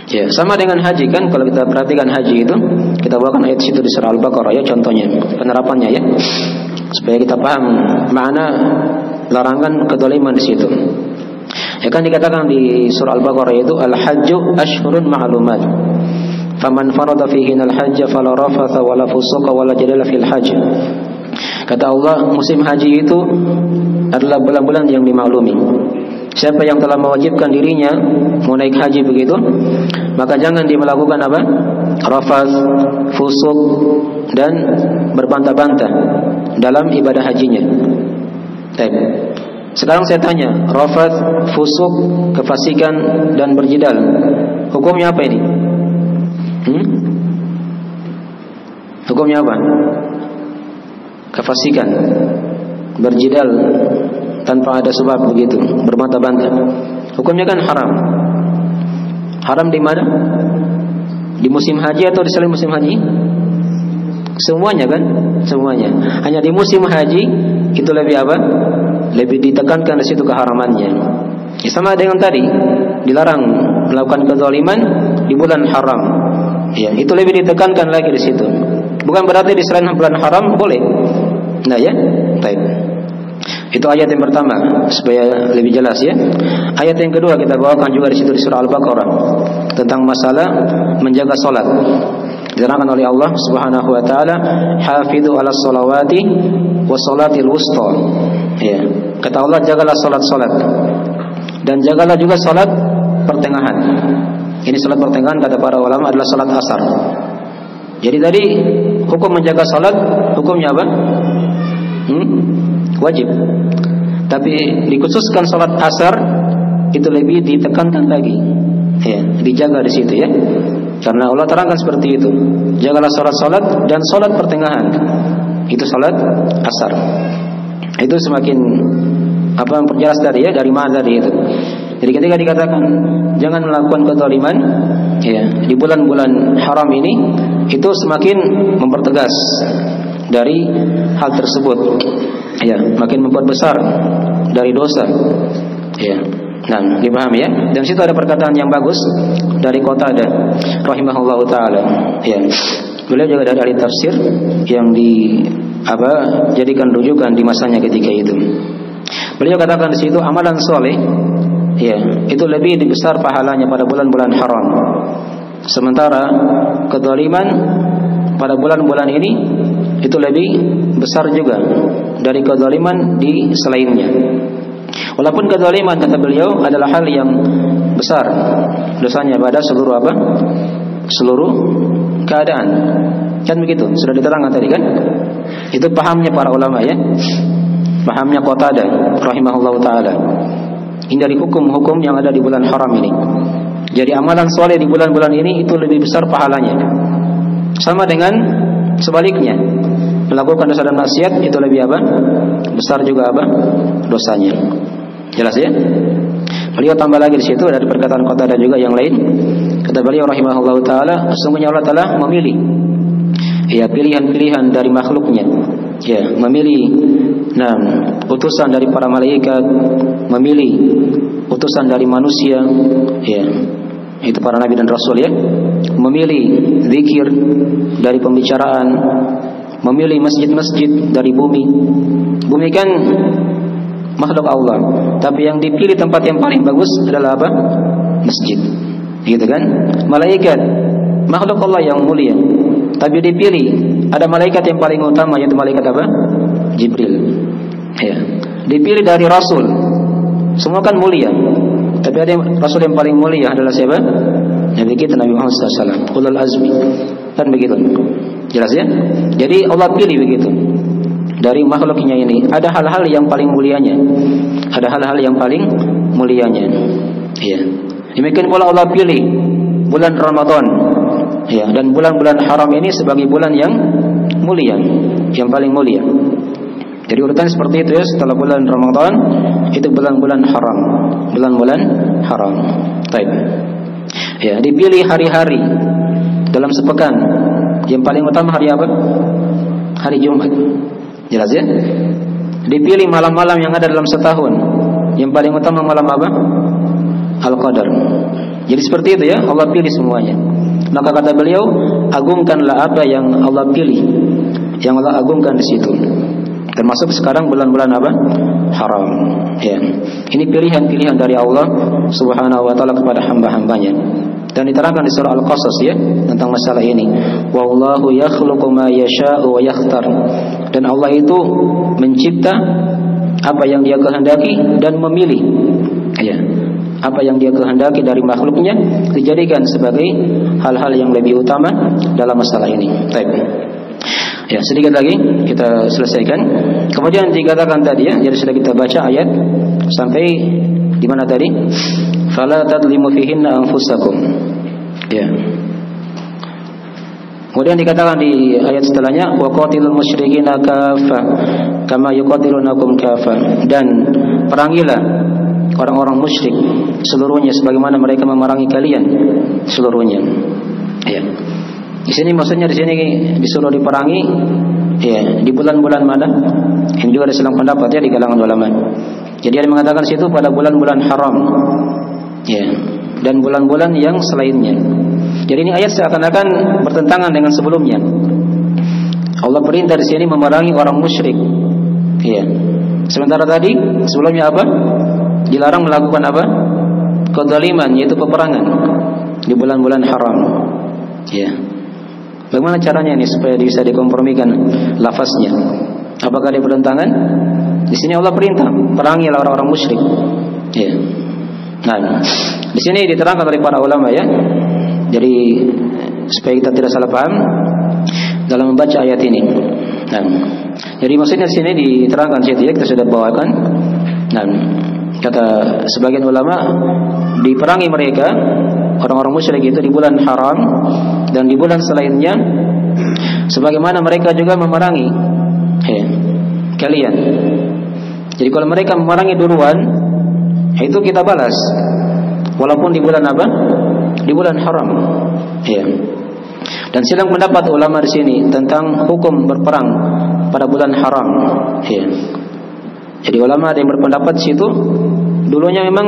Ya, sama dengan haji kan, kalau kita perhatikan haji itu, kita bawakan ayat situ di surah Al-Baqarah ya contohnya, penerapannya ya. Supaya kita paham makna larangan kezaliman di situ. Ya kan dikatakan di surah Al-Baqarah itu al-hajju ashhurun ma'lumat. Faman farada fihinna al-hajja fala rafatha wala fusuqa wala jadala fil hajj. Kata Allah, musim haji itu adalah bulan-bulan yang dimaklumi. Siapa yang telah mewajibkan dirinya mau naik haji begitu, maka jangan dia melakukan apa? Rafath, fusuk dan berbantah-bantah dalam ibadah hajinya. Baik. Sekarang saya tanya, rafath, fusuk, kefasikan dan berjidal, hukumnya apa ini? Hukumnya apa? Kefasikan, berjidal tanpa ada sebab begitu, berbantah-bantah. Hukumnya kan haram. Haram di mana? Di musim haji atau di selain musim haji? Semuanya kan? Semuanya. Hanya di musim haji itu lebih apa? Lebih ditekankan di situ keharamannya. Ya, sama dengan tadi, dilarang melakukan kezaliman di bulan haram. Ya, itu lebih ditekankan lagi di situ. Bukan berarti di selain bulan haram boleh. Nah ya, baik. Itu ayat yang pertama supaya lebih jelas ya. Ayat yang kedua kita bawakan juga di situ di surah Al-Baqarah tentang masalah menjaga salat. Diterangkan oleh Allah Subhanahu wa taala, "Hafidzu 'alas shalawati was salatil wusta." Ya, kata Allah, jagalah salat-salat dan jagalah juga salat pertengahan. Ini salat pertengahan kata para ulama adalah salat asar. Jadi tadi hukum menjaga salat hukumnya apa? Wajib. Tapi dikhususkan salat asar itu lebih ditekankan lagi. Ya, dijaga di situ ya. Karena Allah terangkan seperti itu. Jagalah salat-salat dan salat pertengahan. Itu salat asar. Itu semakin memperjelas tadi ya, dari mana tadi itu. Jadi ketika dikatakan jangan melakukan kezaliman ya, di bulan-bulan haram ini, itu semakin mempertegas dari hal tersebut. Ya, makin membuat besar dari dosa. Ya. Nah, dipahami ya. Dan situ ada perkataan yang bagus dari Qatadah rahimahullahu taala. Ya. Beliau juga dari ahli tafsir yang jadikan rujukan di masanya ketika itu. Beliau katakan di situ amalan soleh ya, itu lebih besar pahalanya pada bulan-bulan haram. Sementara kezaliman pada bulan-bulan ini itu lebih besar juga dari kezaliman di selainnya. Walaupun kezaliman kata beliau adalah hal yang besar dosanya pada seluruh seluruh keadaan. Kan begitu, sudah diterangkan tadi kan? Itu pahamnya para ulama ya. Pahamnya Qatadah rahimahullahu taala. Ini dari hukum-hukum yang ada di bulan haram ini. Jadi amalan soleh di bulan-bulan ini itu lebih besar pahalanya. Sama dengan sebaliknya, melakukan dosa dan maksiat itu lebih besar juga dosanya. Jelas ya? Beliau tambah lagi di situ dari perkataan Qatadah juga yang lain. Kata beliau rahimahullahu taala, sesungguhnya Allah telah memilih ya pilihan-pilihan dari makhluknya. Ya, memilih utusan dari para malaikat, memilih utusan dari manusia, ya. Itu para nabi dan rasul ya. Memilih zikir dari pembicaraan, memilih masjid-masjid dari bumi. Bumi kan makhluk Allah, tapi yang dipilih tempat yang paling bagus adalah masjid. Gitu kan? Malaikat makhluk Allah yang mulia, tapi dipilih ada malaikat yang paling utama, yaitu malaikat Jibril. Ya. Dipilih dari rasul. Semua kan mulia, tapi ada rasul yang paling mulia adalah siapa? Nabi kita Nabi Muhammad SAW, ulul azmi. Kan begitu. Jelas ya? Jadi Allah pilih begitu. Dari makhluknya ini ada hal-hal yang paling mulianya. Ada hal-hal yang paling mulianya. Ya. Demikian pula Allah pilih bulan Ramadan. Ya, dan bulan-bulan haram ini sebagai bulan yang mulia, yang paling mulia. Jadi urutan seperti itu ya, setelah bulan Ramadan itu bulan-bulan haram. Bulan-bulan haram. Baik. Ya, dipilih hari-hari dalam sepekan. Yang paling utama hari apa? Hari Jumat. Jelas ya? Dipilih malam-malam yang ada dalam setahun. Yang paling utama malam apa? Al-Qadar. Jadi seperti itu ya, Allah pilih semuanya. Maka kata beliau, agungkanlah apa yang Allah pilih, yang Allah agungkan di situ. Termasuk sekarang bulan-bulan haram. Ya. Ini pilihan-pilihan dari Allah Subhanahu wa taala kepada hamba-hambanya. Dan diterangkan di surah Al-Qasas ya tentang masalah ini. Wallahu yakhluqu ma yasha'u wa yakhtar. Dan Allah itu mencipta apa yang Dia kehendaki dan memilih. Ya. Apa yang Dia kehendaki dari makhluknya dijadikan sebagai hal-hal yang lebih utama dalam masalah ini. Baik. Ya, sedikit lagi kita selesaikan. Kemudian dikatakan tadi ya, jadi sudah kita baca ayat sampai di mana tadi? Fala tadlimu fihinna anfusakum. Ya. Kemudian dikatakan di ayat setelahnya, wa qatilul musyrikina kafah kama yuqatilunakum kafah. Dan perangilah orang-orang musyrik seluruhnya sebagaimana mereka memerangi kalian seluruhnya. Ya. Di sini maksudnya di sini disuruh diperangi ya di bulan-bulan mana? Ini juga ada selang pendapat ya di kalangan ulama. Jadi ada mengatakan situ pada bulan-bulan haram. Ya. dan bulan-bulan yang selainnya. Jadi ini ayat seakan-akan bertentangan dengan sebelumnya. Allah perintah di sini memerangi orang musyrik. Iya. Sementara tadi sebelumnya apa? Dilarang melakukan apa? Kezaliman, yaitu peperangan di bulan-bulan haram. Iya. Bagaimana caranya ini supaya bisa dikompromikan lafaznya? Apakah ada bertentangan? Di sini Allah perintah perangilah orang-orang musyrik. Iya. Nah, di sini diterangkan oleh para ulama ya. Jadi supaya kita tidak salah paham dalam membaca ayat ini. Nah, jadi maksudnya di sini diterangkan situ ya, kita sudah bawakan. Nah, kata sebagian ulama diperangi mereka orang-orang musyrik itu di bulan haram dan di bulan selainnya, sebagaimana mereka juga memerangi kalian. Jadi kalau mereka memerangi duluan, itu kita balas, walaupun di bulan apa? Di bulan haram. Ya. Dan silang pendapat ulama di sini tentang hukum berperang pada bulan haram. Ya. Jadi ulama ada yang berpendapat di situ dulunya memang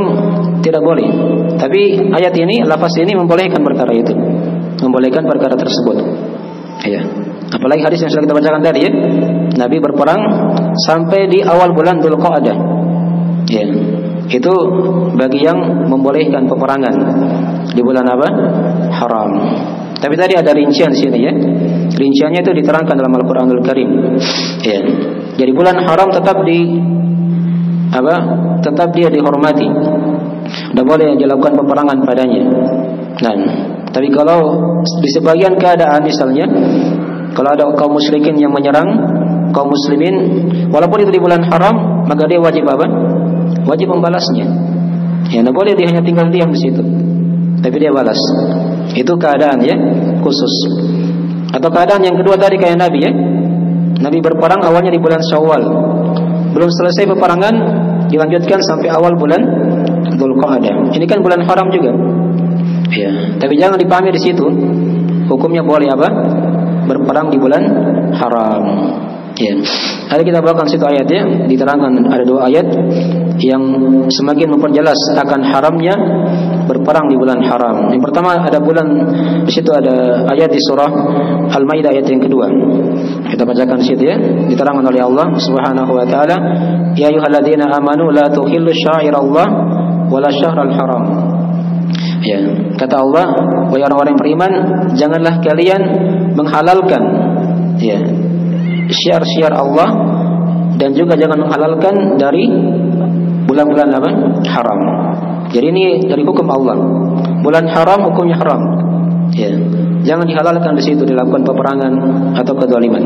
tidak boleh, tapi ayat ini, lafaz ini membolehkan perkara itu, membolehkan perkara tersebut. Ya. Apalagi hadis yang sudah kita bacakan tadi ya, Nabi berperang sampai di awal bulan Dzulqa'dah. Ya. Itu bagi yang membolehkan peperangan di bulan apa? Haram. Tapi tadi ada rincian sini ya. Rinciannya itu diterangkan dalam Al-Qur'anul Karim. Ya. Jadi bulan haram tetap tetap dia dihormati. Tidak boleh dilakukan peperangan padanya. Nah, tapi kalau di sebagian keadaan misalnya, kalau ada kaum musyrikin yang menyerang kaum muslimin, walaupun itu di bulan haram, maka dia wajib apa? Wajib membalasnya. Ya, tidak boleh dia hanya tinggal diam di situ, tapi dia balas. Itu keadaan ya khusus. Atau keadaan yang kedua tadi kayak Nabi ya. Nabi berperang awalnya di bulan Syawal, belum selesai peperangan dilanjutkan sampai awal bulan Dzulqa'dah. Ini kan bulan haram juga. Ya, tapi jangan dipahami di situ hukumnya boleh apa? Berperang di bulan haram. Ya. Hari kita bawakan situ ayatnya, diterangkan ada dua ayat yang semakin memperjelas akan haramnya berperang di bulan haram. Yang pertama ada bulan, di situ ada ayat di surah Al-Maidah ayat yang kedua. Kita bacakan di situ ya, diterangkan oleh Allah Subhanahu wa taala, ya ayyuhalladzina amanu la tuhillu syairallah wala syahral haram. Ya, kata Allah, wahai orang-orang yang beriman, janganlah kalian menghalalkan ya syiar-syiar Allah, dan juga jangan menghalalkan dari bulan-bulan apa? Haram. Jadi ini dari hukum Allah. Bulan haram hukumnya haram. Ya. Jangan dihalalkan di situ dilakukan peperangan atau kezaliman.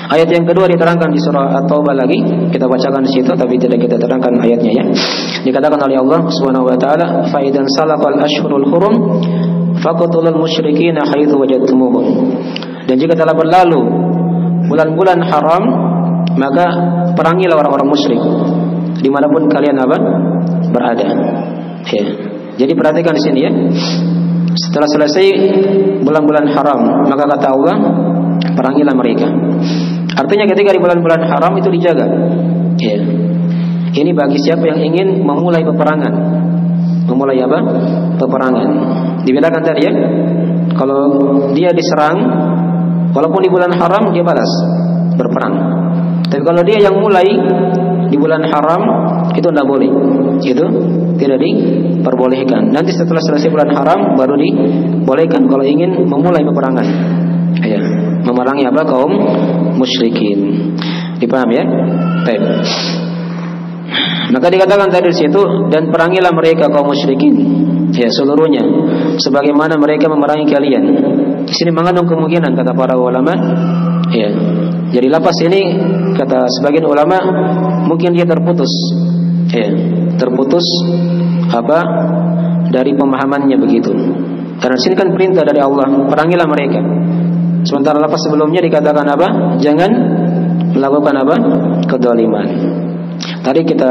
Ayat yang kedua diterangkan di surah At-Taubah lagi, kita bacakan di situ tapi tidak kita terangkan ayatnya ya. Dikatakan oleh Allah Subhanahu wa taala, fa idan salaqal ashhurul hurum faqtulul musyrikeena haitsu wajadtumuhum. Dan jika telah berlalu bulan-bulan haram, maka perangilah orang-orang musyrik dimanapun kalian apa? Berada. Ya. Jadi perhatikan di sini ya. Setelah selesai bulan-bulan haram, maka kata Allah, perangilah mereka. Artinya ketika di bulan-bulan haram itu dijaga. Ya. Ini bagi siapa yang ingin memulai peperangan. Memulai apa? Peperangan. Dibedakan tadi ya. Kalau dia diserang, walaupun di bulan haram dia balas berperang. Tapi kalau dia yang mulai di bulan haram, itu tidak boleh. Itu tidak diperbolehkan. Nanti setelah selesai bulan haram baru dibolehkan kalau ingin memulai peperangan. Ya, memerangi apa? Kaum musyrikin. Dipaham ya? Baik. Maka dikatakan tadi di situ, dan perangilah mereka kaum musyrikin. Ya, seluruhnya sebagaimana mereka memerangi kalian. Di sini mengandung kemungkinan kata para ulama. Ya. Jadi lafaz ini kata sebagian ulama mungkin dia terputus. Ya, terputus apa? Dari pemahamannya begitu. Karena sini kan perintah dari Allah, perangilah mereka. Sementara lafaz sebelumnya dikatakan apa? Jangan melakukan apa? Kedzaliman. Tadi kita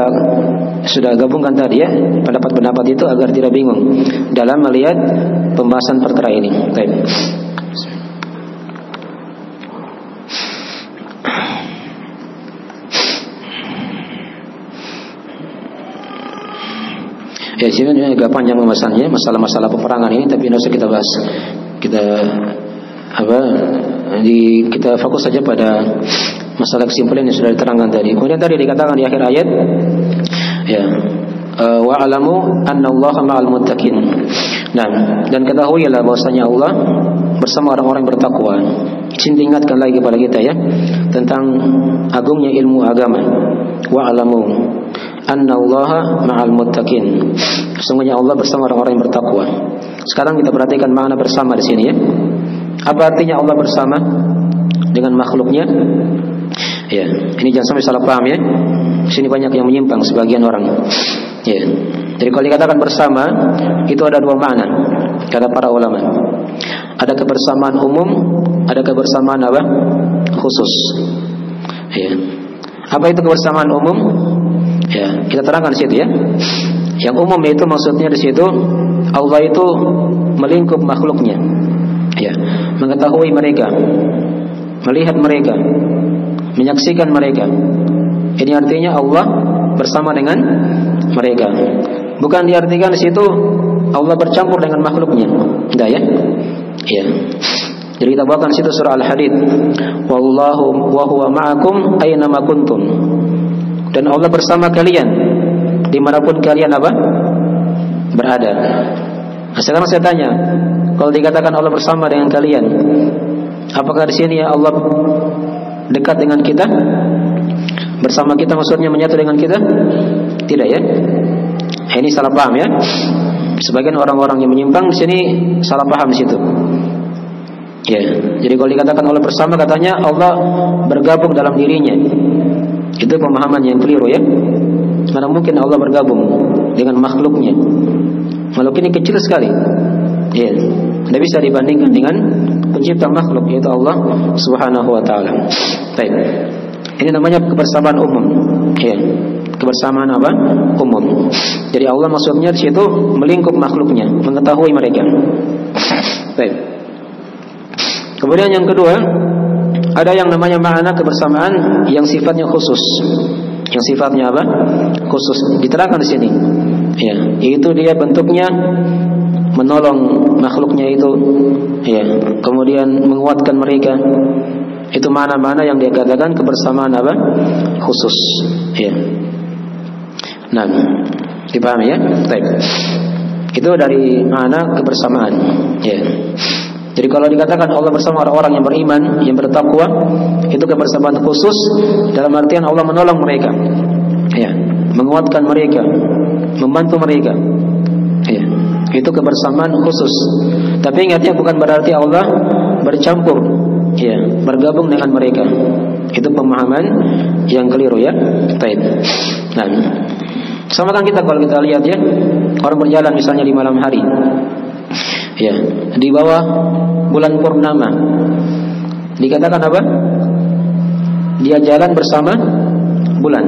sudah gabungkan tadi ya pendapat-pendapat itu agar tidak bingung dalam melihat pembahasan perkara ini. Baik. Ya, sebenarnya agak panjang pembahasannya masalah-masalah peperangan ini, tapi tidak usah kita bahas. Kita fokus saja pada masalah kesimpulan yang sudah diterangkan tadi. Kemudian tadi dikatakan di akhir ayat, ya, wa'alamu annallaha ma'al muttaqin. Nah, dan ketahuilah bahwasanya Allah bersama orang-orang yang bertakwa. Sini ingatkan lagi kepada kita ya tentang agungnya ilmu agama. Wa'alamu annallaha ma'al muttaqin. Sesungguhnya Allah bersama orang-orang yang bertakwa. Sekarang kita perhatikan makna bersama di sini ya. Apa artinya Allah bersama dengan makhluknya? Ya, ini jangan sampai salah paham ya. Di sini banyak yang menyimpang sebagian orang. Ya. Jadi kalau dikatakan bersama itu ada dua makna kata para ulama. Ada kebersamaan umum, ada kebersamaan apa? Khusus. Ya. Apa itu kebersamaan umum? Ya, kita terangkan di situ ya. Yang umum itu maksudnya di situ Allah itu melingkup makhluknya. Ya, mengetahui mereka, melihat mereka, menyaksikan mereka. Ini artinya Allah bersama dengan mereka. Bukan diartikan di situ Allah bercampur dengan makhluknya. Tidak ya? Ya. Jadi kita bawakan situ surah Al-Hadid. Wallahu wa huwa ma'akum aina ma kuntum. Dan Allah bersama kalian dimanapun kalian apa? Berada. Nah, sekarang saya tanya, kalau dikatakan Allah bersama dengan kalian, apakah di sini ya Allah dekat dengan kita? Bersama kita maksudnya menyatu dengan kita? Tidak ya? Ini salah paham ya. Sebagian orang-orang yang menyimpang di sini salah paham di situ. Ya, jadi kalau dikatakan Allah bersama, katanya Allah bergabung dalam dirinya. Itu pemahaman yang keliru ya. Mana mungkin Allah bergabung dengan makhluknya? Makhluk ini kecil sekali. Ya, tidak bisa dibandingkan dengan pencipta makhluk yaitu Allah Subhanahu wa taala. Baik. Ini namanya kebersamaan umum. Ya. Kebersamaan apa? Umum. Jadi Allah maksudnya di situ melingkup makhluknya, mengetahui mereka. Baik. Kemudian yang kedua, ada yang namanya makna kebersamaan yang sifatnya khusus. Yang sifatnya apa? Khusus. Diterangkan di sini. Ya, itu dia bentuknya menolong makhluknya itu, ya, kemudian menguatkan mereka. Itu mana-mana yang dia katakan kebersamaan apa? Khusus. Ya. Nah, dipahami ya? Baik. Itu dari mana kebersamaan. Ya. Jadi kalau dikatakan Allah bersama orang-orang yang beriman, yang bertakwa, itu kebersamaan khusus dalam artian Allah menolong mereka, ya, menguatkan mereka, membantu mereka. Ya, itu kebersamaan khusus. Tapi ingatnya bukan berarti Allah bercampur, ya, bergabung dengan mereka. Itu pemahaman yang keliru ya. Baik. Nah, sama kan kita kalau kita lihat ya, orang berjalan misalnya di malam hari. Ya, di bawah bulan purnama. Dikatakan apa? Dia jalan bersama bulan.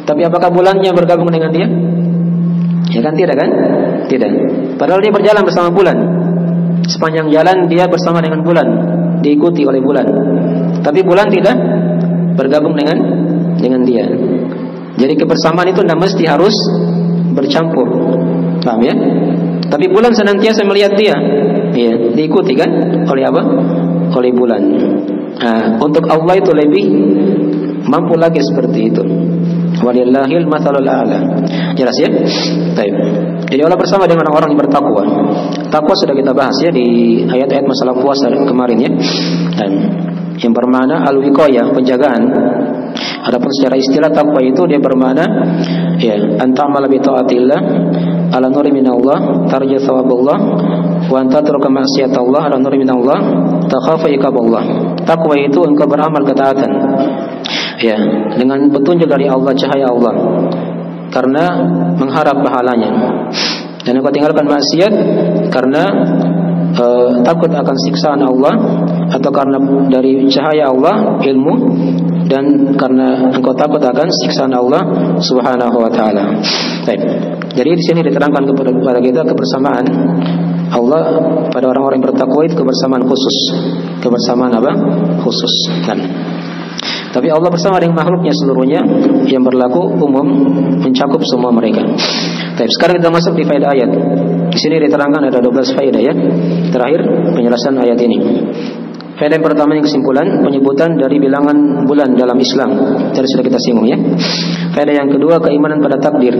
Tapi apakah bulannya bergabung dengan dia? Ya kan tidak kan? Tidak. Padahal dia berjalan bersama bulan. Sepanjang jalan dia bersama dengan bulan, diikuti oleh bulan. Tapi bulan tidak bergabung dengan dia. Jadi kebersamaan itu tidak mesti harus bercampur. Paham ya? Tapi bulan senantiasa melihat dia, ya, diikuti kan oleh apa? Oleh bulan. Nah, untuk Allah itu lebih mampu lagi seperti itu. Walillahil mathalul a'la. Jelas ya? Baik. Jadi Allah bersama dengan orang yang bertakwa. Takwa sudah kita bahas ya di ayat-ayat masalah puasa kemarin ya. Dan yang bermakna al-wiqayah, penjagaan. Adapun secara istilah takwa itu dia bermakna ya, anta'amala bi taatillah ala nuri minallah tarju thawaballah wa anta tatruka ma'siyatallah ala nuri minallah takhafu iqaballah. Takwa itu engkau beramal ketaatan, ya, dengan petunjuk dari Allah, cahaya Allah, karena mengharap pahalanya. Dan engkau tinggalkan maksiat karena takut akan siksaan Allah, atau karena dari cahaya Allah, ilmu, dan karena engkau takut akan siksaan Allah Subhanahu wa taala. Baik. Jadi di sini diterangkan kepada kita kebersamaan Allah pada orang-orang yang bertakwa itu kebersamaan khusus. Kebersamaan apa? Khusus. Kan. Tapi Allah bersama dengan makhluknya seluruhnya yang berlaku umum, mencakup semua mereka. Baik, sekarang kita masuk di faedah ayat. Di sini diterangkan ada 12 faedah ya. Terakhir penjelasan ayat ini. Faedah yang pertama, yang kesimpulan penyebutan dari bilangan bulan dalam Islam. Tadi sudah kita singgung ya. Faedah yang kedua, keimanan pada takdir.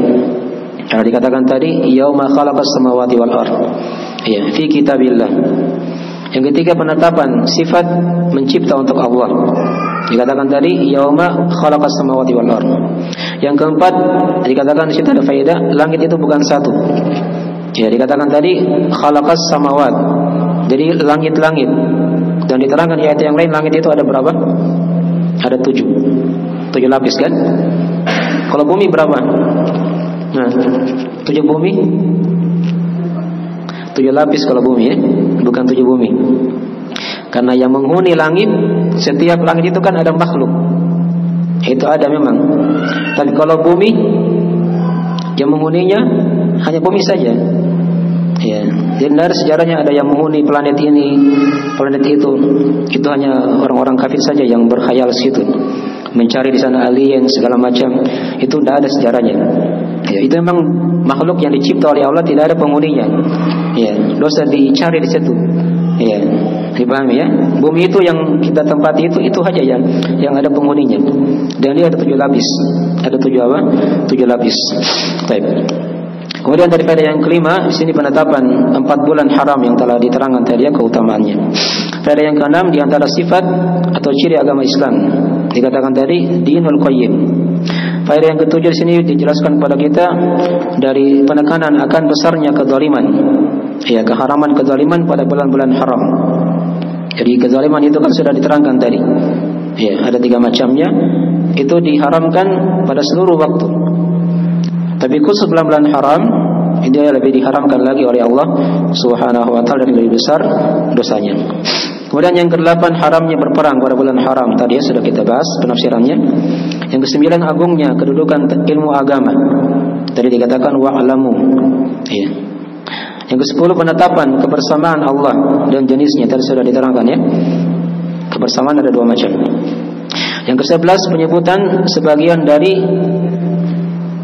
Karena dikatakan tadi yauma khalaqas samawati wal ardh. Ya, fi kitabillah. Yang ketiga, penetapan sifat mencipta untuk Allah. Dikatakan tadi yauma khalaqas samawati wal ardh. Yang keempat, dikatakan di situ ada faedah, langit itu bukan satu. Ya, dikatakan tadi khalaqas samawat. Jadi langit-langit. Dan diterangkan di ayat yang lain, langit itu ada berapa? Ada 7 lapis kan? Kalau bumi berapa? Nah, 7 bumi, 7 lapis kalau bumi ya, bukan 7 bumi. Karena yang menghuni langit, setiap langit itu kan ada makhluk. Itu ada memang. Tapi kalau bumi, yang menghuninya hanya bumi saja. Ya, jadi dari sejarahnya ada yang menghuni planet ini, planet itu. Itu hanya orang-orang kafir saja yang berkhayal situ, mencari di sana alien segala macam. Itu tidak ada sejarahnya. Ya, itu memang makhluk yang dicipta oleh Allah, tidak ada penghuninya. Ya, dosa dicari di situ. Ya, dipahami ya. Bumi itu yang kita tempati itu aja yang ada penghuninya. Dan dia ada 7 lapis. Ada 7 apa? 7 lapis. Baik. Kemudian dari faedah yang kelima, di sini penetapan 4 bulan haram yang telah diterangkan tadi ya, keutamaannya. Faedah yang keenam, di antara sifat atau ciri agama Islam, dikatakan tadi dinul qayyim. Faedah yang ketujuh di sini dijelaskan kepada kita dari penekanan akan besarnya kezaliman. Ya, keharaman kezaliman pada bulan-bulan haram. Jadi kezaliman itu kan sudah diterangkan tadi. Ya, ada 3 macamnya. Itu diharamkan pada seluruh waktu. Tapi khusus bulan-bulan haram, ini lebih diharamkan lagi oleh Allah Subhanahu wa taala dan lebih besar dosanya. Kemudian yang ke-8, haramnya berperang pada bulan haram. Tadi ya sudah kita bahas penafsirannya. Yang ke-9, agungnya kedudukan ilmu agama. Tadi dikatakan wa'lamu. Ya. Yang ke-10, penetapan kebersamaan Allah dan jenisnya. Tadi sudah diterangkan ya. Kebersamaan ada 2 macam. Yang ke-11, penyebutan sebagian dari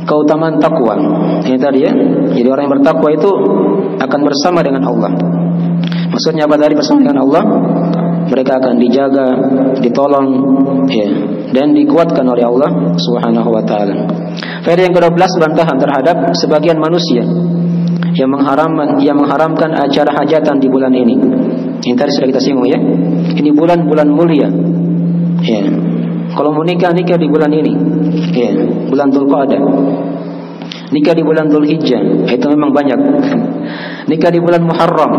keutamaan takwa. Ini tadi ya. Jadi orang yang bertakwa itu akan bersama dengan Allah. Maksudnya apa tadi bersama dengan Allah? Mereka akan dijaga, ditolong, ya, dan dikuatkan oleh Allah Subhanahu wa taala. Faedah yang ke-12, bantahan terhadap sebagian manusia yang mengharamkan acara hajatan di bulan ini. Ini tadi sudah kita singgung ya. Ini bulan-bulan mulia. Ya. Kalau mau nikah di bulan ini. Ya, bulan Dzulqa'dah. Nikah di bulan Dzulhijjah, itu memang banyak. Nikah di bulan Muharram.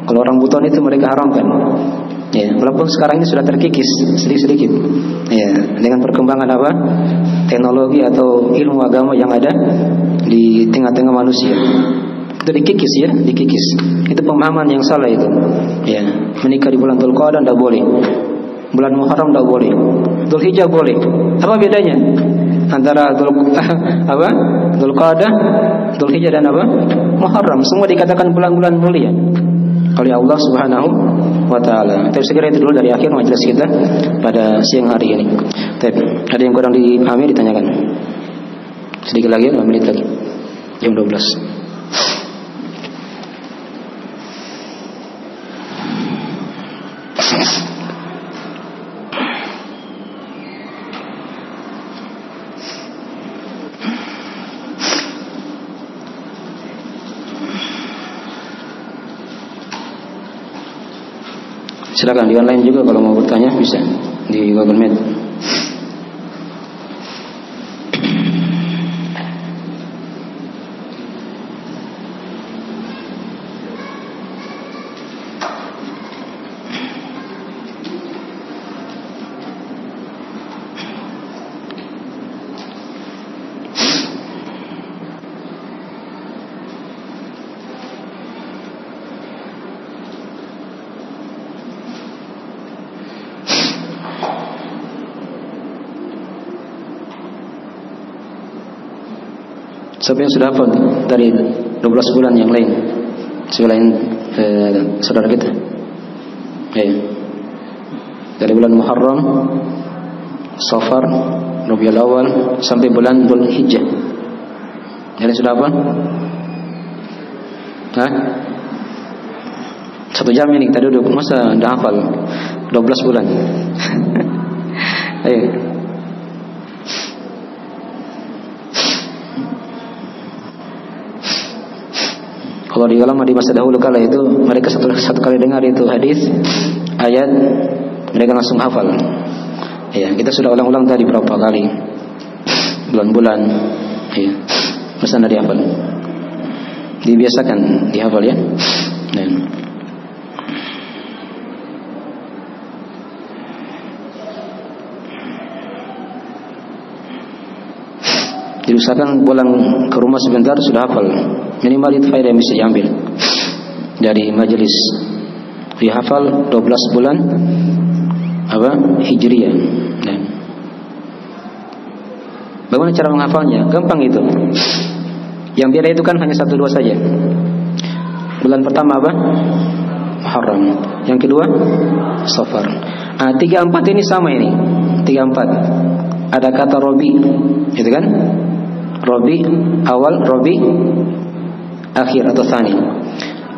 Kalau orang buton itu mereka haramkan. Ya, walaupun sekarang ini sudah terkikis sedikit-sedikit. Ya, dengan perkembangan apa? Teknologi atau ilmu agama yang ada di tengah-tengah manusia. Itu dikikis ya, dikikis. Itu pemahaman yang salah itu. Ya, menikah di bulan Dzulqa'dah tidak boleh. Bulan Muharram tidak boleh. Dzulhijjah boleh. Apa bedanya antara Dzulqa'dah, Dzulhijjah dan apa? Muharram. Semua dikatakan bulan-bulan mulia oleh Allah Subhanahu wa taala. Tapi segera itu dulu dari akhir majelis kita pada siang hari ini. Tapi ada yang kurang dipahami ditanyakan. Sedikit lagi, 5 menit lagi. Jam 12. Silakan di online juga kalau mau bertanya bisa di Google Meet. Siapa yang sudah hafal dari 12 bulan yang lain selain saudara kita? Ya. Dari bulan Muharram, Safar, Rabiul Awal sampai bulan Dzulhijjah. Jadi sudah apa? Hah? 1 jam ini kita duduk, masa udah hafal 12 bulan. Ayo. Kalau di ulama di masa dahulu kala itu mereka satu kali dengar itu hadis, ayat, mereka langsung hafal. Ya, kita sudah ulang-ulang tadi berapa kali, bulan-bulan. Ya, masa tidak dihafal? Dibiasakan dihafal ya. Nah. Diusahakan pulang ke rumah sebentar sudah hafal. Minimal itu faedah yang bisa diambil dari majelis. Dihafal 12 bulan apa? Hijriyah. Nah. Bagaimana cara menghafalnya? Gampang itu. Yang beda itu kan hanya 1-2 saja. Bulan pertama apa? Muharram. Yang kedua Safar. 3-4 ini sama ini. 3-4. Ada kata Rabi, gitu kan? Rabi awal, Rabi akhir atau tsani.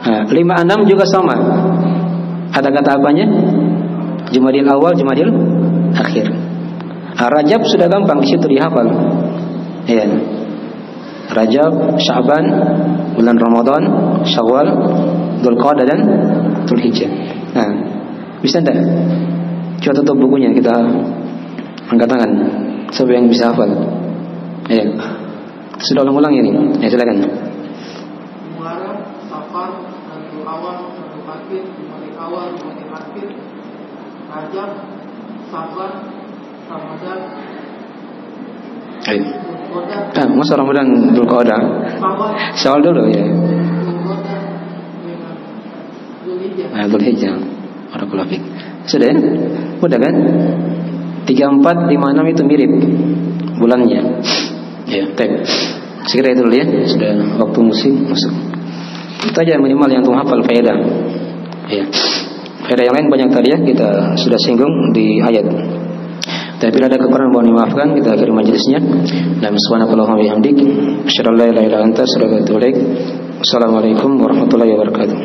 5-6 juga sama. Ada kata apanya? Jumadil awal, Jumadil akhir. Rajab sudah gampang, di situ dihafal. Ya. Rajab, Sya'ban, bulan Ramadan, Syawal, Dzulqa'dah dan Dzulhijjah. Nah, bisa enggak? Coba tutup bukunya, kita angkat tangan. Siapa yang bisa hafal? Ya. Sudah ulang-ulang ini. Ya, silakan. Muharram, Safar, Rabiul Awal, Rabiul Akhir, Jumadil Awal, Jumadil Akhir, Rajab, Safar, Ramadan. Ayo. Masa Ramadan Dzulqa'dah? Syawal dulu ya. Dzulhijjah. Barakallahu fiik. Sudah ya? Mudah kan? 3, 4, 5, 6 itu mirip bulannya. Ya, baik. Sekira itu dulu ya. Sudah waktu musik masuk. Itu aja minimal yang menghafal faedah. Ya. Faedah yang lain banyak tadi ya, kita sudah singgung di ayat. Dan bila ada kekurangan mohon dimaafkan, kita akhiri majelisnya. Dan subhanakallahumma wa bihamdik, asyhadu an la ilaha illa anta, astaghfiruka wa atubu ilaik. Assalamualaikum warahmatullahi wabarakatuh.